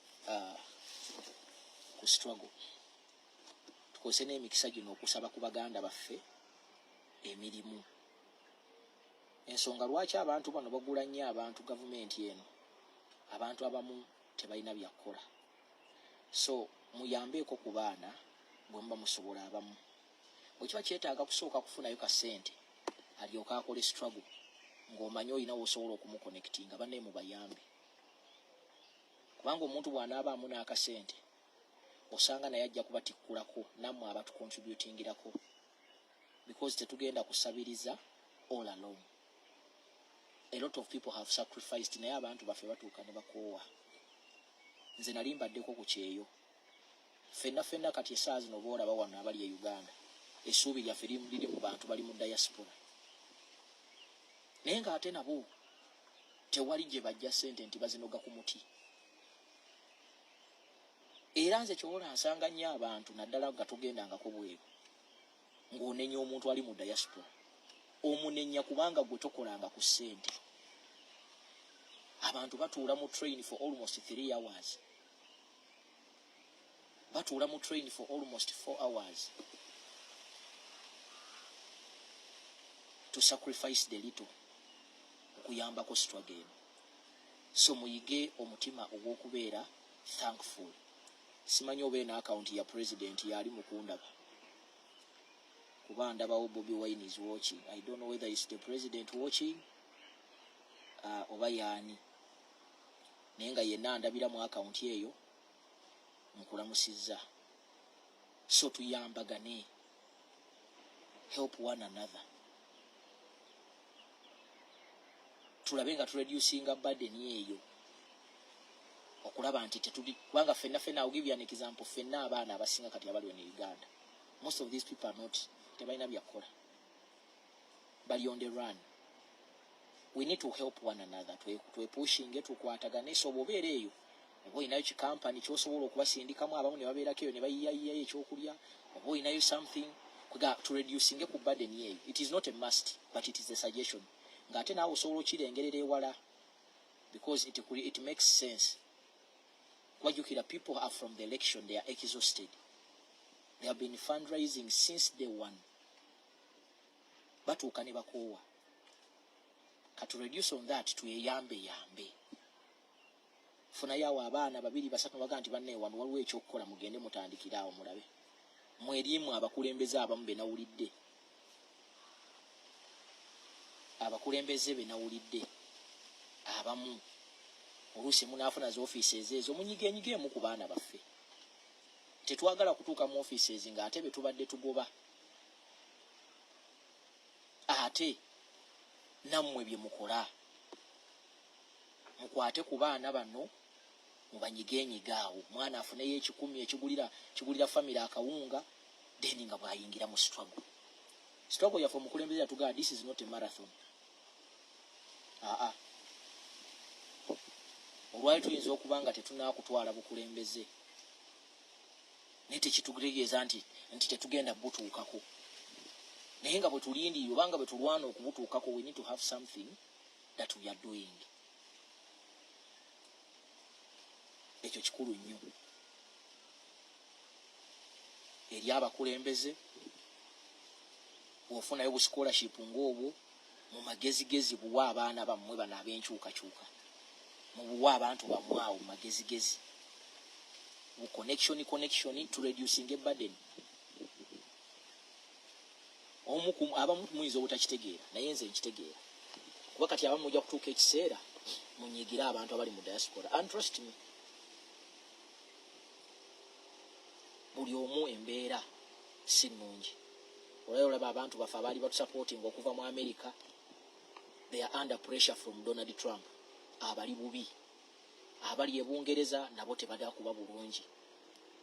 A: ku struggle, tukose n'emikisa gino okusaba ku baganda baffe emirimu. Ensonga lwaki abantu bano bagula nnyo abantu gavumenti eno, abantu abamu tebalina byakola. So muyambeeko ku baana bwe muba musobola abamu. Bwe kiba kyetaaga kusooka kufunayo ka ssente alyoka akole struggle, ng'omanyi olina w'osobola okumuconnectinga banne mubayambe. Kubanga omuntu bw'anaabaamu n'akasente osanga naye ajja kubatikkulako nammwe abatucontributingirako, because tetugenda kusabiriza all alone. A lot of people have sacrificed, naye abantu baffe batuuka ne bakoowa. Nze nali mbaddeko ku kyeyo. Ffenna kati essaawa zino boolaba wano abali e Uganda, essuubi lyaffe liri mu bantu bali mu diaspora. Naye ng'ate nabo tewali gye bajja ssente nti bazinoga ku muti. Era nze kyowola nsanga nnyo abantu naddala nga tugendangako bweru ng'onenya omuntu ali mu diaspora. Omunenya kubanga gwe tokolanga ku ssente. Abantu batuula mu train for almost 3 hours. Batuula mu train for almost 4 hours to sacrifice the little okuyambako struggle. So muyige omutima ogw'okubeera thankful. Simanyi oba ena account ya president yali mukundaba, kuba ndabawo Bobi Wine is watching. I don't know whether it's the president watching oba yaani, naye nga yenna andabira mu account eyo mukulamusizza. So tuyambagane, help one another, tulabe nga tureducinga burden eyo, okulaba nti tetuli, kubanga ffenna I'll give you an example. Ffenna abaana abasinga kati abali wano e Uganda, most of these people are not, tebalina byakola, bali on the run. We need to help one another, twepushinge, tukwatagane. So bw'obeera eyo oba olinayo kikampani ky'osobola okubasindikamu, abamu ne babeerako eyo ne bayiyayiyayo ekyokulya, oba olinayo something to reducinge ku burden eyo. It is not a must, but it is a suggestion. Ng'ate naawe osobola okirengerera ewala, because it makes sense. Wajukira, people are from the election, they are exhausted. They have been fundraising since day one. Batuuka ne bakoowa. Katu reduce on that, tuyeyambe. Funayo awo abaana 2 3 baga nti banne wano waliwo ekyokukola, mugende mutandikire awo mulabe. Mwerimu abakulembeze abamu be nawulidde. Abakulembeze be nawulidde abamu oluusi munaafuna z'offices ezo munyigenyigemu ku baana baffe. Tetwagala kutuuka mu offices ng'ate be tubadde tugoba. Ate nammwe bye mukola mukwate ku baana bano mubanyigenyiga awo. Mwana afuneyo 10 kigulira family akawunga, then nga bwayingira mu struggle. Struggle yaffe omukulembeze yatugamba, this is not a marathon. Olwali tuyinza okuba nga tetunaakutwala bukulembeze, naye tekitutegeeza nti tetugenda butuukako. Naye nga bwe tulindirira oba nga bwe tulwana okubutuukako, we need to have something that we are doing. Ekyo kikulu nnyo eri abakulembeze. Bw'ofunayo bu scholarship ng'obwo, mu magezigezi buwa abaana bammwe bano ab'enkyukakyuka, mu buwa abantu bammwe awo mu magezigezi, mu connection to reducing a burden. Abamu muyinza obutakitegeera naye nze nkitegeera, kuba kati abamu mujja kutuuka ekiseera munyigira abantu abali mu diaspora, and trust me, buli omu embeera si nnungi. Olaba abantu baffe abaali batusupporting okuva mu America, they are under pressure from Donald Trump. Abali bubi, abali e Bungereza nabo tebagala kuba bulungi.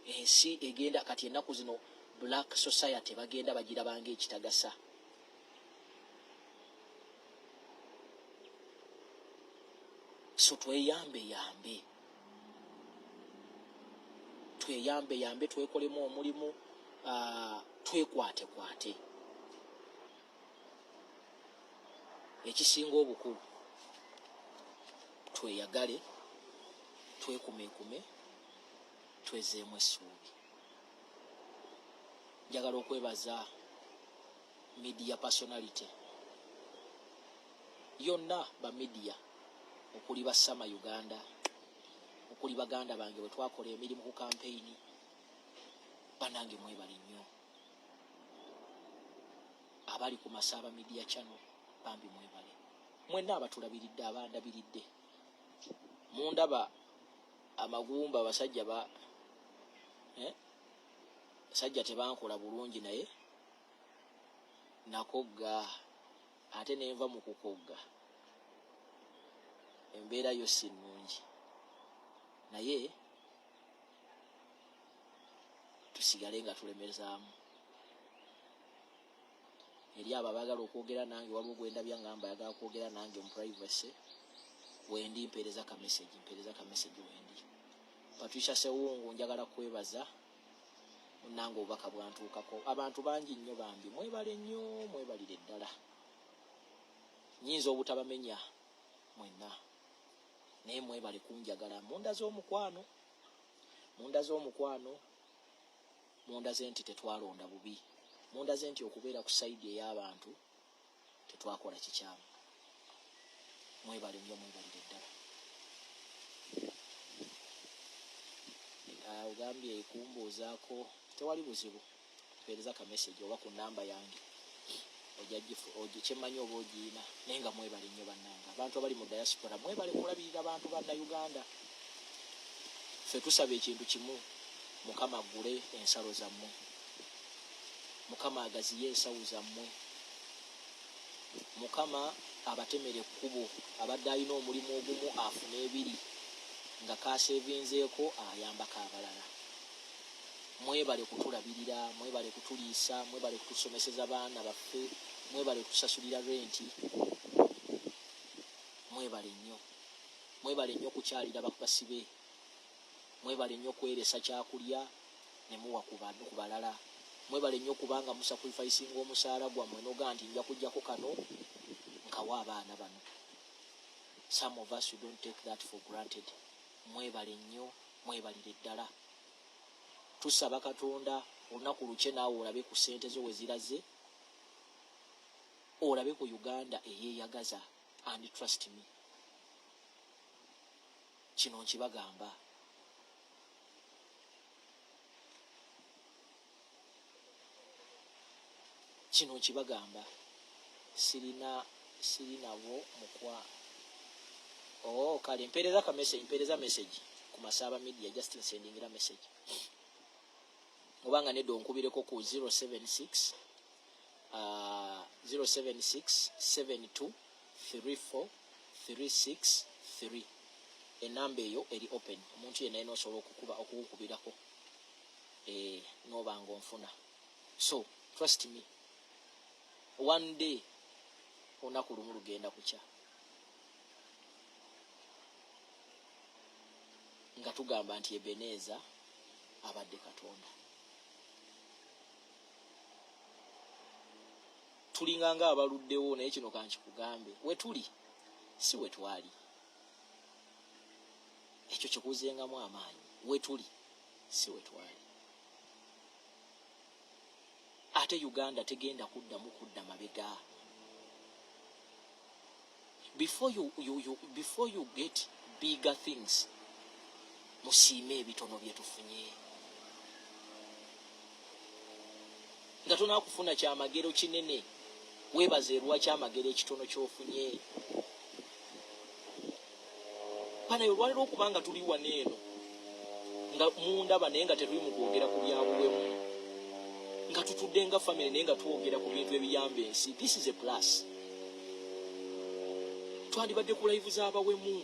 A: Ensi egenda kati ennaku zino black society bagenda bagira bange ekitagasa. So tweyambe, twekolemu omulimu, twekwate. Ekisinga obukulu tweyagale, twekume, twezeemu essuubi. Njagala okwebaza media personality yonna, ba media okuli Basama Uganda, okuli baganda bange bwe twakola emirimu ku campaign, banange mwebale nnyo. Abali ku Masaba Media Channel bambi mwebale. Mwenna abatulabiridde, abandabiridde. Mundaba amagumba basajja sajja tebankola bulungi naye nakogga, ate nenva mu kukogga. Embeera yo si nnungi, naye tusigale nga tulemezaamu. Eri abo abaagala okwogera nange, waliwo gwe ndabya ngamba ayagala kwogera nange mu privacy, wendi mpeereza ka message wendi. Patricia Sewungu, njagala kwebaza nange obubaka bwantuukako. Abantu bangi nnyo bambi, mwebale nnyo, mwebalire ddala. Nyinza obutabamenya mwenna, naye mwebale kunjagala. Mundaze omukwano, mundaze nti tetwalonda bubi, mundaze nti okubeera ku sayidi ey'abantu tetwakola kikyamu. Mwebale nnyo, mwebalire ddala. Ogambye kumbuuzaako, tewali buzibu, mpeereza ka message oba ku namba yange kyemmanyi oba ogiina, naye nga mwebale nnyo bannanga. Abantu abali mu diaspora mwebale kulabirira abantu banna Uganda. Ffe tusaba ekintu kimu, Mukama aggule ensalo zammwe, Mukama agaziye ensawo zammwe, Mukama abatemere ekkubo. Abadde alina omulimu ogumu afune ebiri nga kasevinzeeko ayambako abalala. Mwebale kutulabirira, mwebale kutuliisa, mwebale kutusomeseza baana baffe, mwebale kutusasulira renti. Mwebale nnyo kukyalira basibe, mwebale nnyo kweresa kyakulya ne muwa ku balala. Mwebale nnyo kubanga musacrificing omusaala gwammwe noga nti nja kujjako kano nkawa abaana bano. Some of us, we don't take that for granted. Mwebale nnyo, mwebalire ddala. Tusaba Katonda olunaku lukye naawe olabe ku ssente zo we ziraze, olabe ku Uganda eyeeyagaza, and trust me, kino nkibagamba. Sirinawo mukwa. Kale mpeereza message ku Masaba Media, just sending a message. Obanga nedda onkubireko ku 076 72 34 363. Enamba eyo eri open, omuntu yenna ayina osobola okukubirako n'obanga onfuna. So trust me, one day olunaku lumu lugenda kukya nga tugamba nti Ebeneza abadde Katonda. Tulinganga abaluddewo, naye kino kankikugambe, wetuli si wetwali. Ekyo kikuzengamu amaanyi. Wetuli si wetwali. Ate Uganda tegenda kudda mabega. before you get bigger things, musiime ebitono bye tufunye. Nga tunakufuna kyamagero kinene, weebaze lwa kyamagero ekitono kyofunye. Pana olwaliro okubanga tuli waneeno nga mundaba naye nga tetuli mu kwogera ku byabuwemu, nga tutudde nga family naye nga twogera ku bintu ebiyamba ensi. This is a plus. Twandibadde ku live z'abawemu,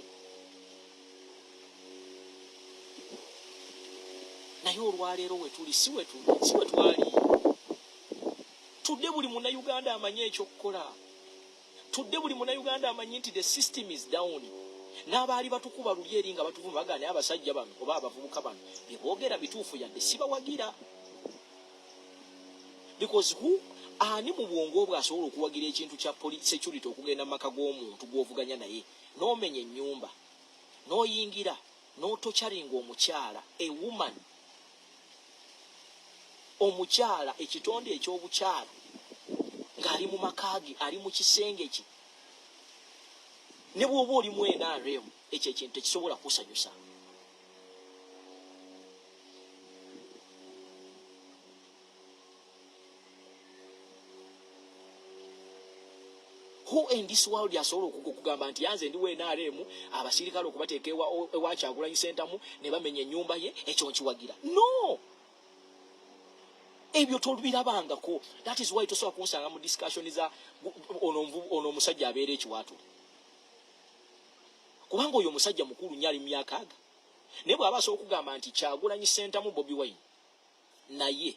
A: naye olwaleero wetuli si we twali. Tudde buli Munnayuganda amanyi ekyokukola. Tudde buli Munnayuganda amanyi nti the system is down. N'abaali batukuba luli eri nga batuvuma bagane abasajja bano oba abavubuka bano bye boogera bituufu yadde sibawagira. Because ani mu bwongo bwe asobola okuwagira ekintu kya security okugenda mu maka g'omuntu gw'ovuganya naye n'omenya ennyumba n'oyingira n'otokyalinga omukyala, a woman, omukyala, ekitonde ekyobukyala ng'ali mu makaagi, ali mu kisenge kye. Ne bw'oba oli mu NRM, ekyo ekintu tekisobola kusanyusa. Who in this world yasobola okugamba nti yanze ndi NRM, abasirikale okubateeka ewa Kyagulanyi Ssentamu ne bamenya ennyumba ye, ekyo nkiwagira? No! Ebyo tolubirabangako. That is why tosobola kunsanga mu discussion za ono omusajja abeera ekiwaatu. Kubanga oyo omusajja mukulu nnyo ali mu myaka aga. Naye bw'aba asobola okugamba nti Kyagulanyi Ssentamu Bobi Wine naye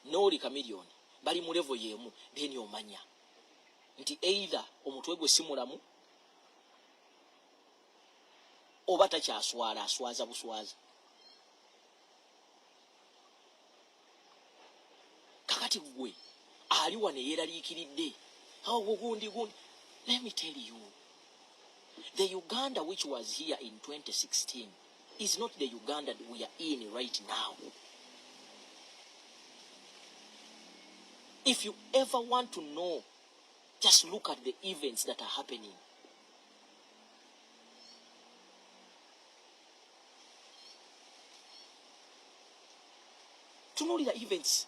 A: n'oli Chameleone bali mu level y'emu, then omanya nti either omutwe gwe si mulamu oba takyaswala, aswaza buswaza. Kakati gwe ali wane yeeraliikiridde. Gundi. Let me tell you, the Uganda which was here in 2016 is not the Uganda that we are in right now. If you ever want to know, just look at the events that are happening. Tunuulira events.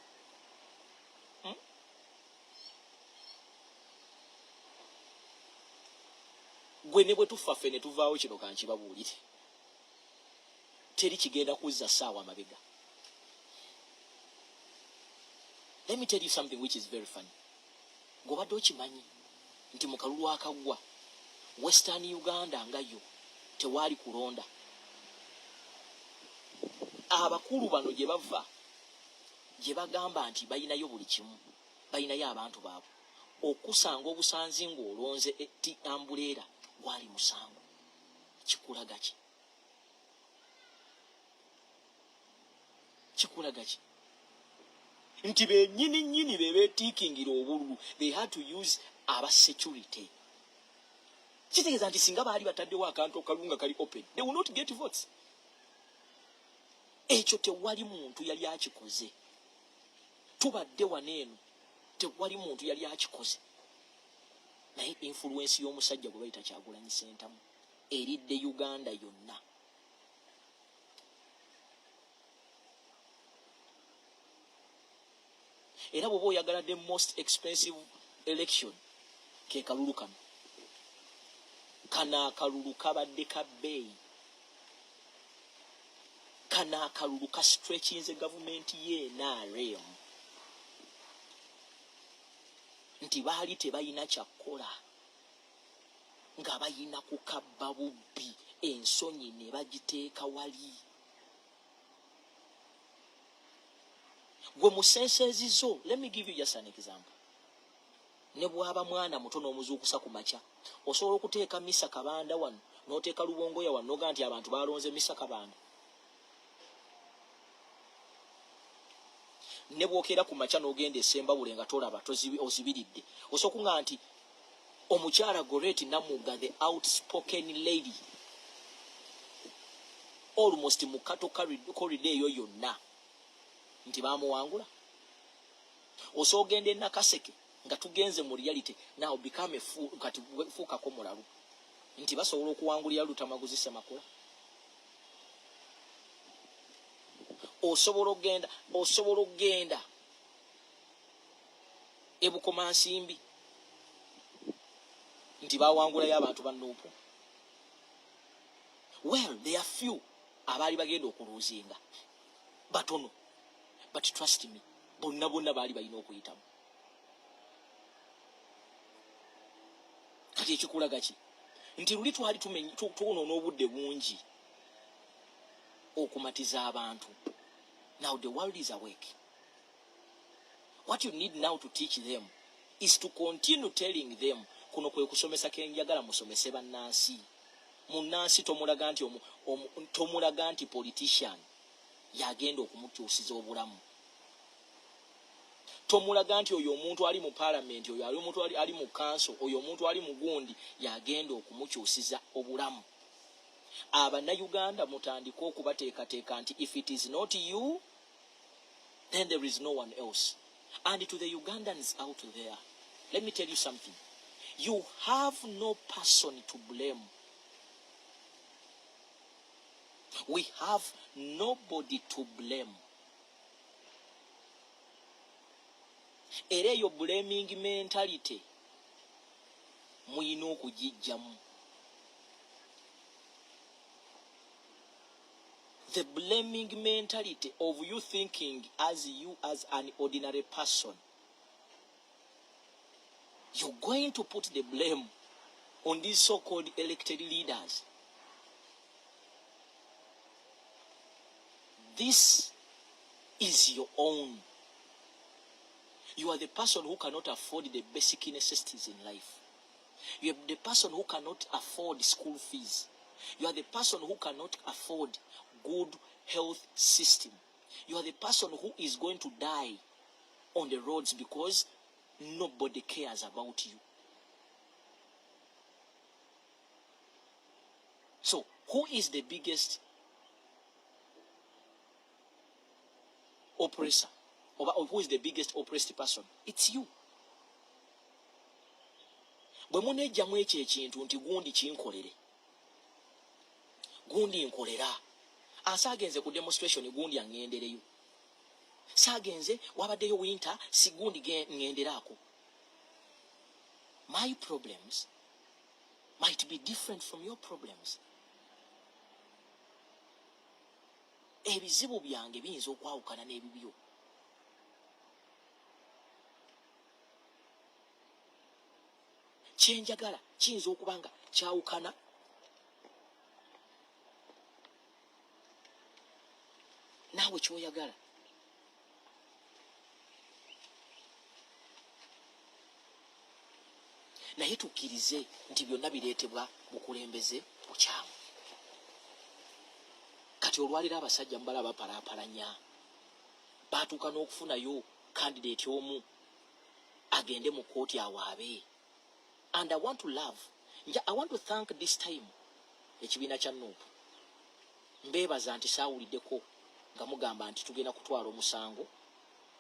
A: Gwe ne bwe tufa ffe ne tuvaawo kino kankibabuulire. Teri kigenda kuzza ssaawa amabega. Let me tell you something which is very funny. Gobadde okimanyi nti mu kalulu akagwa Western Uganda nga yo tewaali kulonda. Abakulu bano gye bava gye bagamba nti balinayo buli kimu, balinayo abantu baabwe. Okusanga obusanzi ng'olonze etti ambuleera gwali musango. Kikulaga ki? Kikulaga ki? Nti bennyini be beetiikingira obululu, they had to use aba security. Kitegeeza nti singa baali bataddewo akantu okalunga kali open, they will not get votes. Ekyo tewali muntu yali akikoze. Tubadde waneeno tewali muntu yali akikoze. Naye influence y'omusajja gwe bayita Kyagulanyi Ssentamu eridde Uganda yonna. Era bw'oba oyagala the most expensive election ke kalulu kano. Kana akalulu kabadde ka bbeeyi. Kana akalulu ka stretchinze gavumenti ye NRM. Nti baali tebalina kyakkola nga balina kukabba bubbi, ensonyi ne bagiteeka wali. Gwe musensezizo, let me give you just an example. Ne bw'aba mwana muto n'omuzuukusa ku makya, osobola okuteeka Misa Kabanda wano n'oteeka Lubongoya wano n'oga nti abantu balonze Misa Kabanda. Ne bw'okeera ku makya n'ogenda Essembabule nga tolaba ozibiridde, osobola okuŋŋa nti omukyala Goreti Namuga, the outspoken lady, almost mu Kato corridor eyo yonna nti baamuwangula. Osobola ogenda e Nakaseke nga tugenze mu reality now become a fool, kati fuukako mulalu. nti basobola okuwangulira Lutamaguzi Ssemakula. Osobola okugenda e Bukomansimbi nti bawangulayo abantu ba Nuupu. Well, there are few abaali bagenda okuluuzinga batono, but trust me, bonna baali balina okuyitamu. Kati ekikulaga ki nti luli twali tuwonoona obudde bungi okumatiza abantu. Now the world is awake. What you need now to teach them is to continue telling them kuno kwe kusomesa kenjagala musomese bannansi. Munnansi tomulaga nti politician yagenda okumukyusiza obulamu. Tomulaga nti oyo omuntu ali mu parliament, oyo ali omuntu ali mu council, oyo omuntu ali mu gundi yagenda okumukyusiza obulamu. Abannayuganda mutandika okubateekateeka nti if it is not you, then there is no one else. And to the Ugandans out there, let me tell you something. You have no person to blame. We have nobody to blame. Era eyo blaming mentality muyina okugijjamu. The blaming mentality of you thinking as an ordinary person, you're going to put the blame on these so-called elected leaders. This is your own. You are the person who cannot afford the basic necessities in life. You are the person who cannot afford school fees. You are the person who cannot afford good health system. You are the person who is going to die on the roads because nobody cares about you. So, who is the biggest oppressor? Or who is the biggest oppressed person? It's you. Bwe munejjamu ekyo ekintu nti gundi kinkolere, gundi nkolera, asaagenze ku demonstration gundi angendereyo, saagenze wabaddeyo winter si gundi ngenderaako. My problems might be different from your problems. Ebizibu byange biyinza okwawukana n'ebibyo. Kyenjagala kiyinza okuba nga kyawukana naawe kyoyagala. Naye tukkirize nti byonna bireetebwa bukulembeze bukyamu. Kati olwaliro abasajja mubala bapalaapalanya, baatuuka n'okufunayo candidate omu agende mu kooti awaabe. And I want to thank this time ekibiina kya Nuupu. Mbeebaza nti saawuliddeko nga mugamba nti tugenda kutwala omusango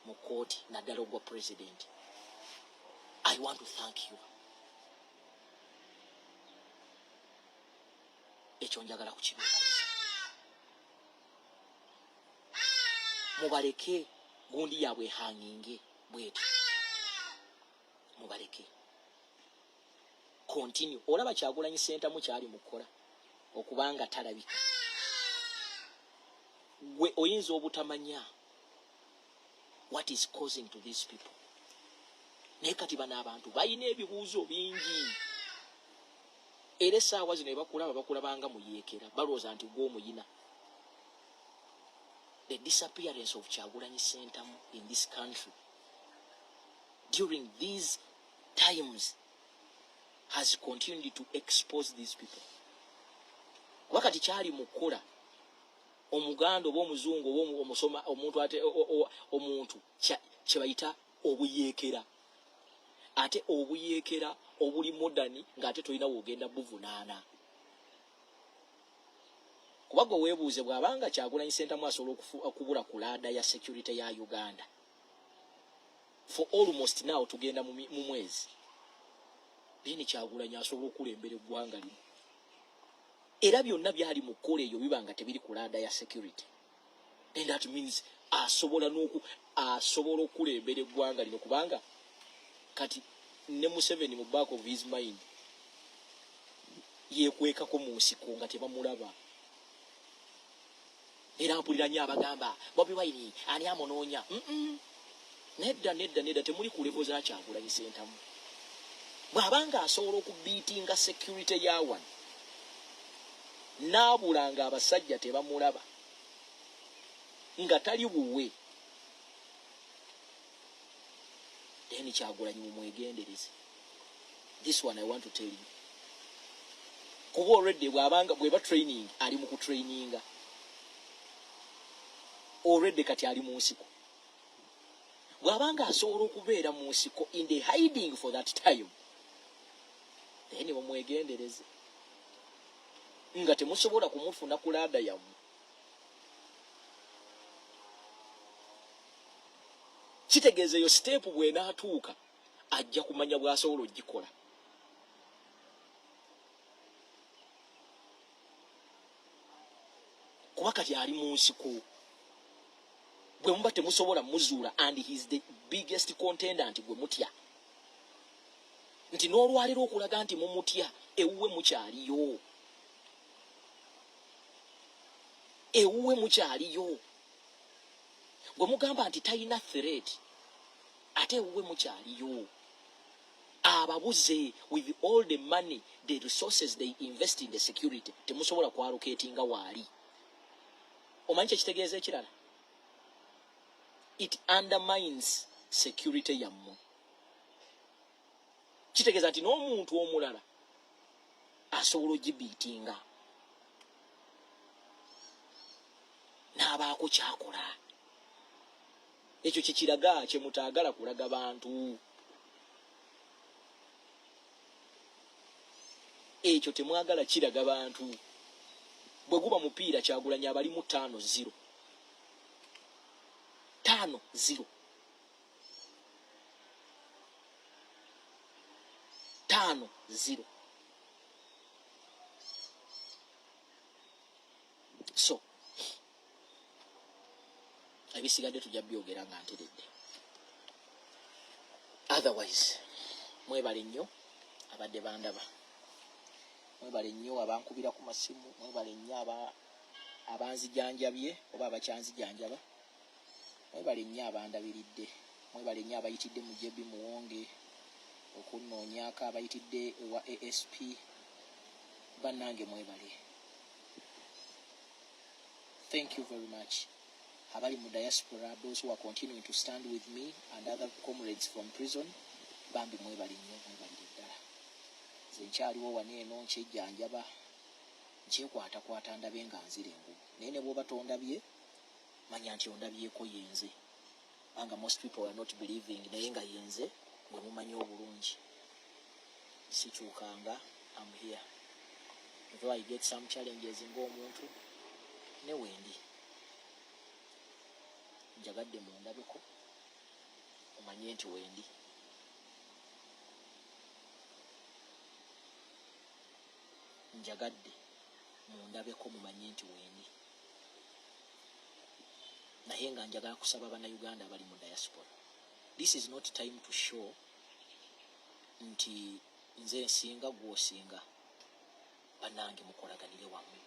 A: mu kooti naddala ogwa president. I want to thank you. Ekyo njagala kukibeeraliza. Mubaleke gundi yaabwe hanginge bweti. Mubaleke. Continue. Olaba Kyagulanyi Ssentamu kyali mukola okubanga talabika. Gwe oyinza obutamanya what is causing to these people. Naye kati bano abantu balina ebibuuzo bingi. Era essaawa zino bakulabanga muyeekera balowooza nti gw'omuyina. The disappearance of Kyagulanyi Ssentamu in this country during these times has continued to expose these people. Wakati kyali mukola omuganda oba omuzungu oba omusoma omuntu ate omuntu kye bayita obuyeekera. Ate obuyeekera obuli modani ng'ate tolina wogenda buvunaana. Kuba gwe weebuuze bw'abanga Kyagulanyi Ssentamu asobola okubula ku laada ya security ya Uganda. For almost now tugenda mu mwezi. Bini Kyagulanyi asobola okulembera eggwanga lino. era byonna byali mu kkola eyo bibanga tebiri ku laada ya security, and that means asobola okulembera eggwanga lino, kubanga kati ne Museveni mu back of his mind yekwekako mu nsiko nga tebamulaba. Era mpulira nnyo abagamba Bobi Wine ani amunoonya. Nedda temuli ku levo za Kyagulanyi Ssentamu. Bw'abanga asobola okubiitinga security ya wano n'abulanga abasajja tebamulaba nga tali buwe, then Kyagulanyi mumwegendereze. This one I want to tell you. Kuba already bweba training ali mu kutraininga already, kati ali mu nsiko. Bw'abanga asobola okubeera mu nsiko in the hiding for that time, then mumwegendereze nga temusobola kumufuna ku laada yammwe. Kitegeeza eyo step bw'enaatuuka ajja kumanya bw'asobola ogikola. Kuba kati ali mu nsiko, bwe muba temusobola muzuula, and he is the biggest contendant gwe mutya, nti n'olwaliro okulaga nti mumutya, ewuwe mukyaliyo. Ewuwe mukyaliyo. Gwe mugamba nti talina threat, ate ewuwe mukyaliyo. Ababuze with all the money, the resources they invest in the security, temusobola kwalocatinga waali. Omanyi kyekitegeeza ekirala? It undermines security yammwe. Kitegeeza nti n'omuntu omulala asobola ogibiitinga n'abaako kyakola. Ekyo kyekiraga kyemutaagala kulaga bantu. Ekyo temwagala kiraga bantu. Bwe guba mupiira Kyagulanyi abali mu 5-0. 5-0. 5-0. So ebisigadde tujja byogera nga nteredde. Otherwise mwebale nnyo abadde bandaba, mwebale nnyo abankubira ku masimu, mwebale nnyo abanzijanjabye oba abakyanzijanjaba, mwebale nnyo abandabiridde, mwebale nnyo abayitidde mu JB Muwonge okunnoonyaako, abayitidde ewa ASP, bannange mwebale. Thank you very much. Abali mu diaspora, those who are continuing to stand with me and other comrades from prison, bambi mwebale nnyo, mwebalire ddala. Nze nkyaliwo wano eno nkyejjanjaba, nkyekwakwata ndabe nga nzira engubu. Naye ne bw'oba tondabye, manya nti ondabyeko yenze. Anga most people are not believing, naye nga yenze gwe mumanyi obulungi. Sikyukanga, I'm here. Though I get some challenges ng'omuntu, ne wendi. Njagadde mundabeko, omanye nti wendi. Njagadde mundabeko mumanye nti wendi. Naye nga njagala kusaba bannayuganda abali mu diaspora. This is not time to show nti nze nsinga gw'osinga. Bannange mukolaganire wamu.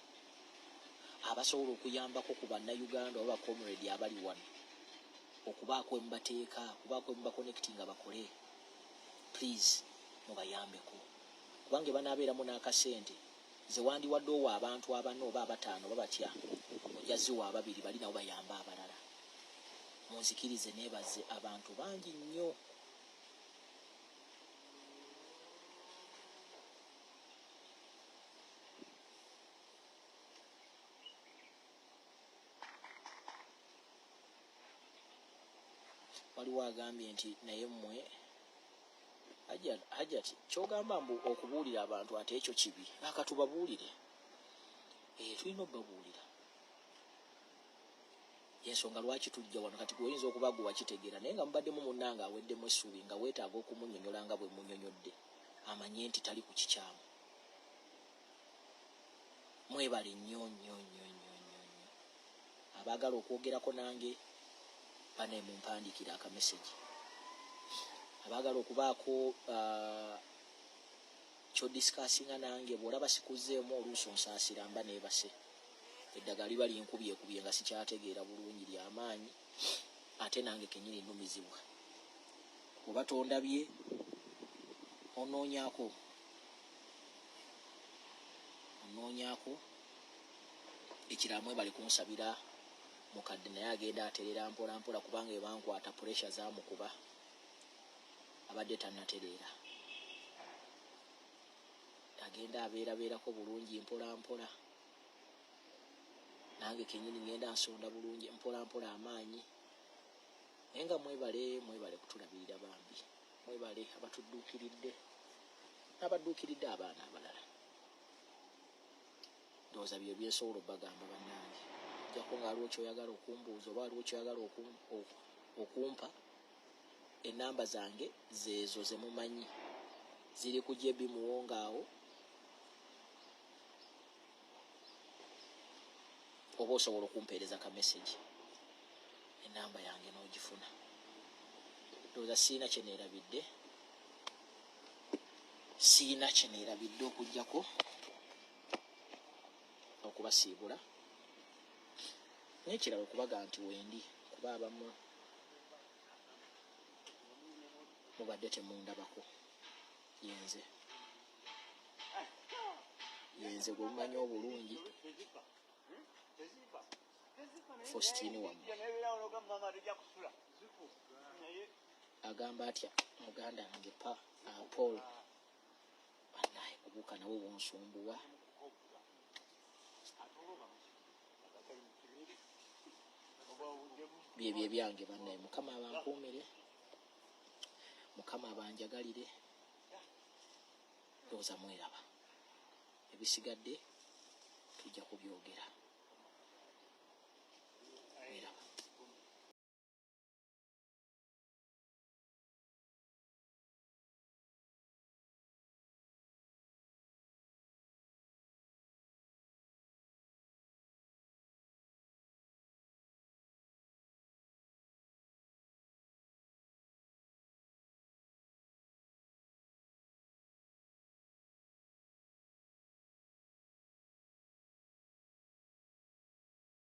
A: Abasobola okuyambako ku bannayuganda oba comrade abali wano okubaako embateeka, okubaako embakonectinga bakole. Please mubayambeko. Kubange banaabeeramu n'akasente. Nze wandiwadde owa abantu abana oba abataano oba batya. Ojaziwa ababiri bali nabo bayamba abalala. Munzikirize neebaze abantu bangi nnyo. Waliwo agambye nti naye mmwe Hajati kyogamba mbu okubuulira abantu ate ekyo kibi. Akatubabuulire. Tulina obbabuulira. Yensonga lwaki tujja wano kati oyinza okuba gwe wakitegeera naye nga mubaddemu munnanga aweddemu essuubi nga weetaaga okumunyonyola nga bwe munyonyodde amanye nti tali ku kikyamu. mwebale nnyo abaagala okwogerako nange bane mumpandikira akameseji, abaagala okubaako kyo discussinga nange bw'olaba sikuzeemu oluusi onsaasira mba neebase. Eddagala liba linkubye nga sikyategeera bulungi ly'amaanyi, ate nange kenyini nnumizibwa. Oba tondabye onoonyaako ekiramu bali kunsabira mukadde naye agenda aterera mpola mpola kubanga ebankwata pressure zaamukuba abadde tannatereera, agenda abeerabeerako bulungi mpola mpola, nange kenyini ngenda nsonda bulungi mpola mpola amaanyi. Naye nga mwebale kutulabirira bambi, mwebale abatudduukiridde n'abadduukiridde abaana abalala. Ndowooza bye byensobola obbagamba bannange, ojjako nga waliwo kyoyagala okumbuuza oba waliwo kyoyagala okumpa. Ennamba zange zeezo ze mumanyi, ziri ku JB Muwonga awo, oba osobola okumpeereza ka message, ennamba yange n'ogifuna. Ndowooza siina kye neerabidde okuggyako okubasiibula n'ekirala okubaga nti wendi kuba abamu mubadde temundabako. yenze gwe mumanyi obulungi Faustine wammwe agamba atya muganda wange Paul banaye kubuuka nawe wonsumbuwa. Byebyo ebyange bannaye, Mukama abankuumire, Mukama abanjagalire. Ndowooza mweraba, ebisigadde tujja kubyogera.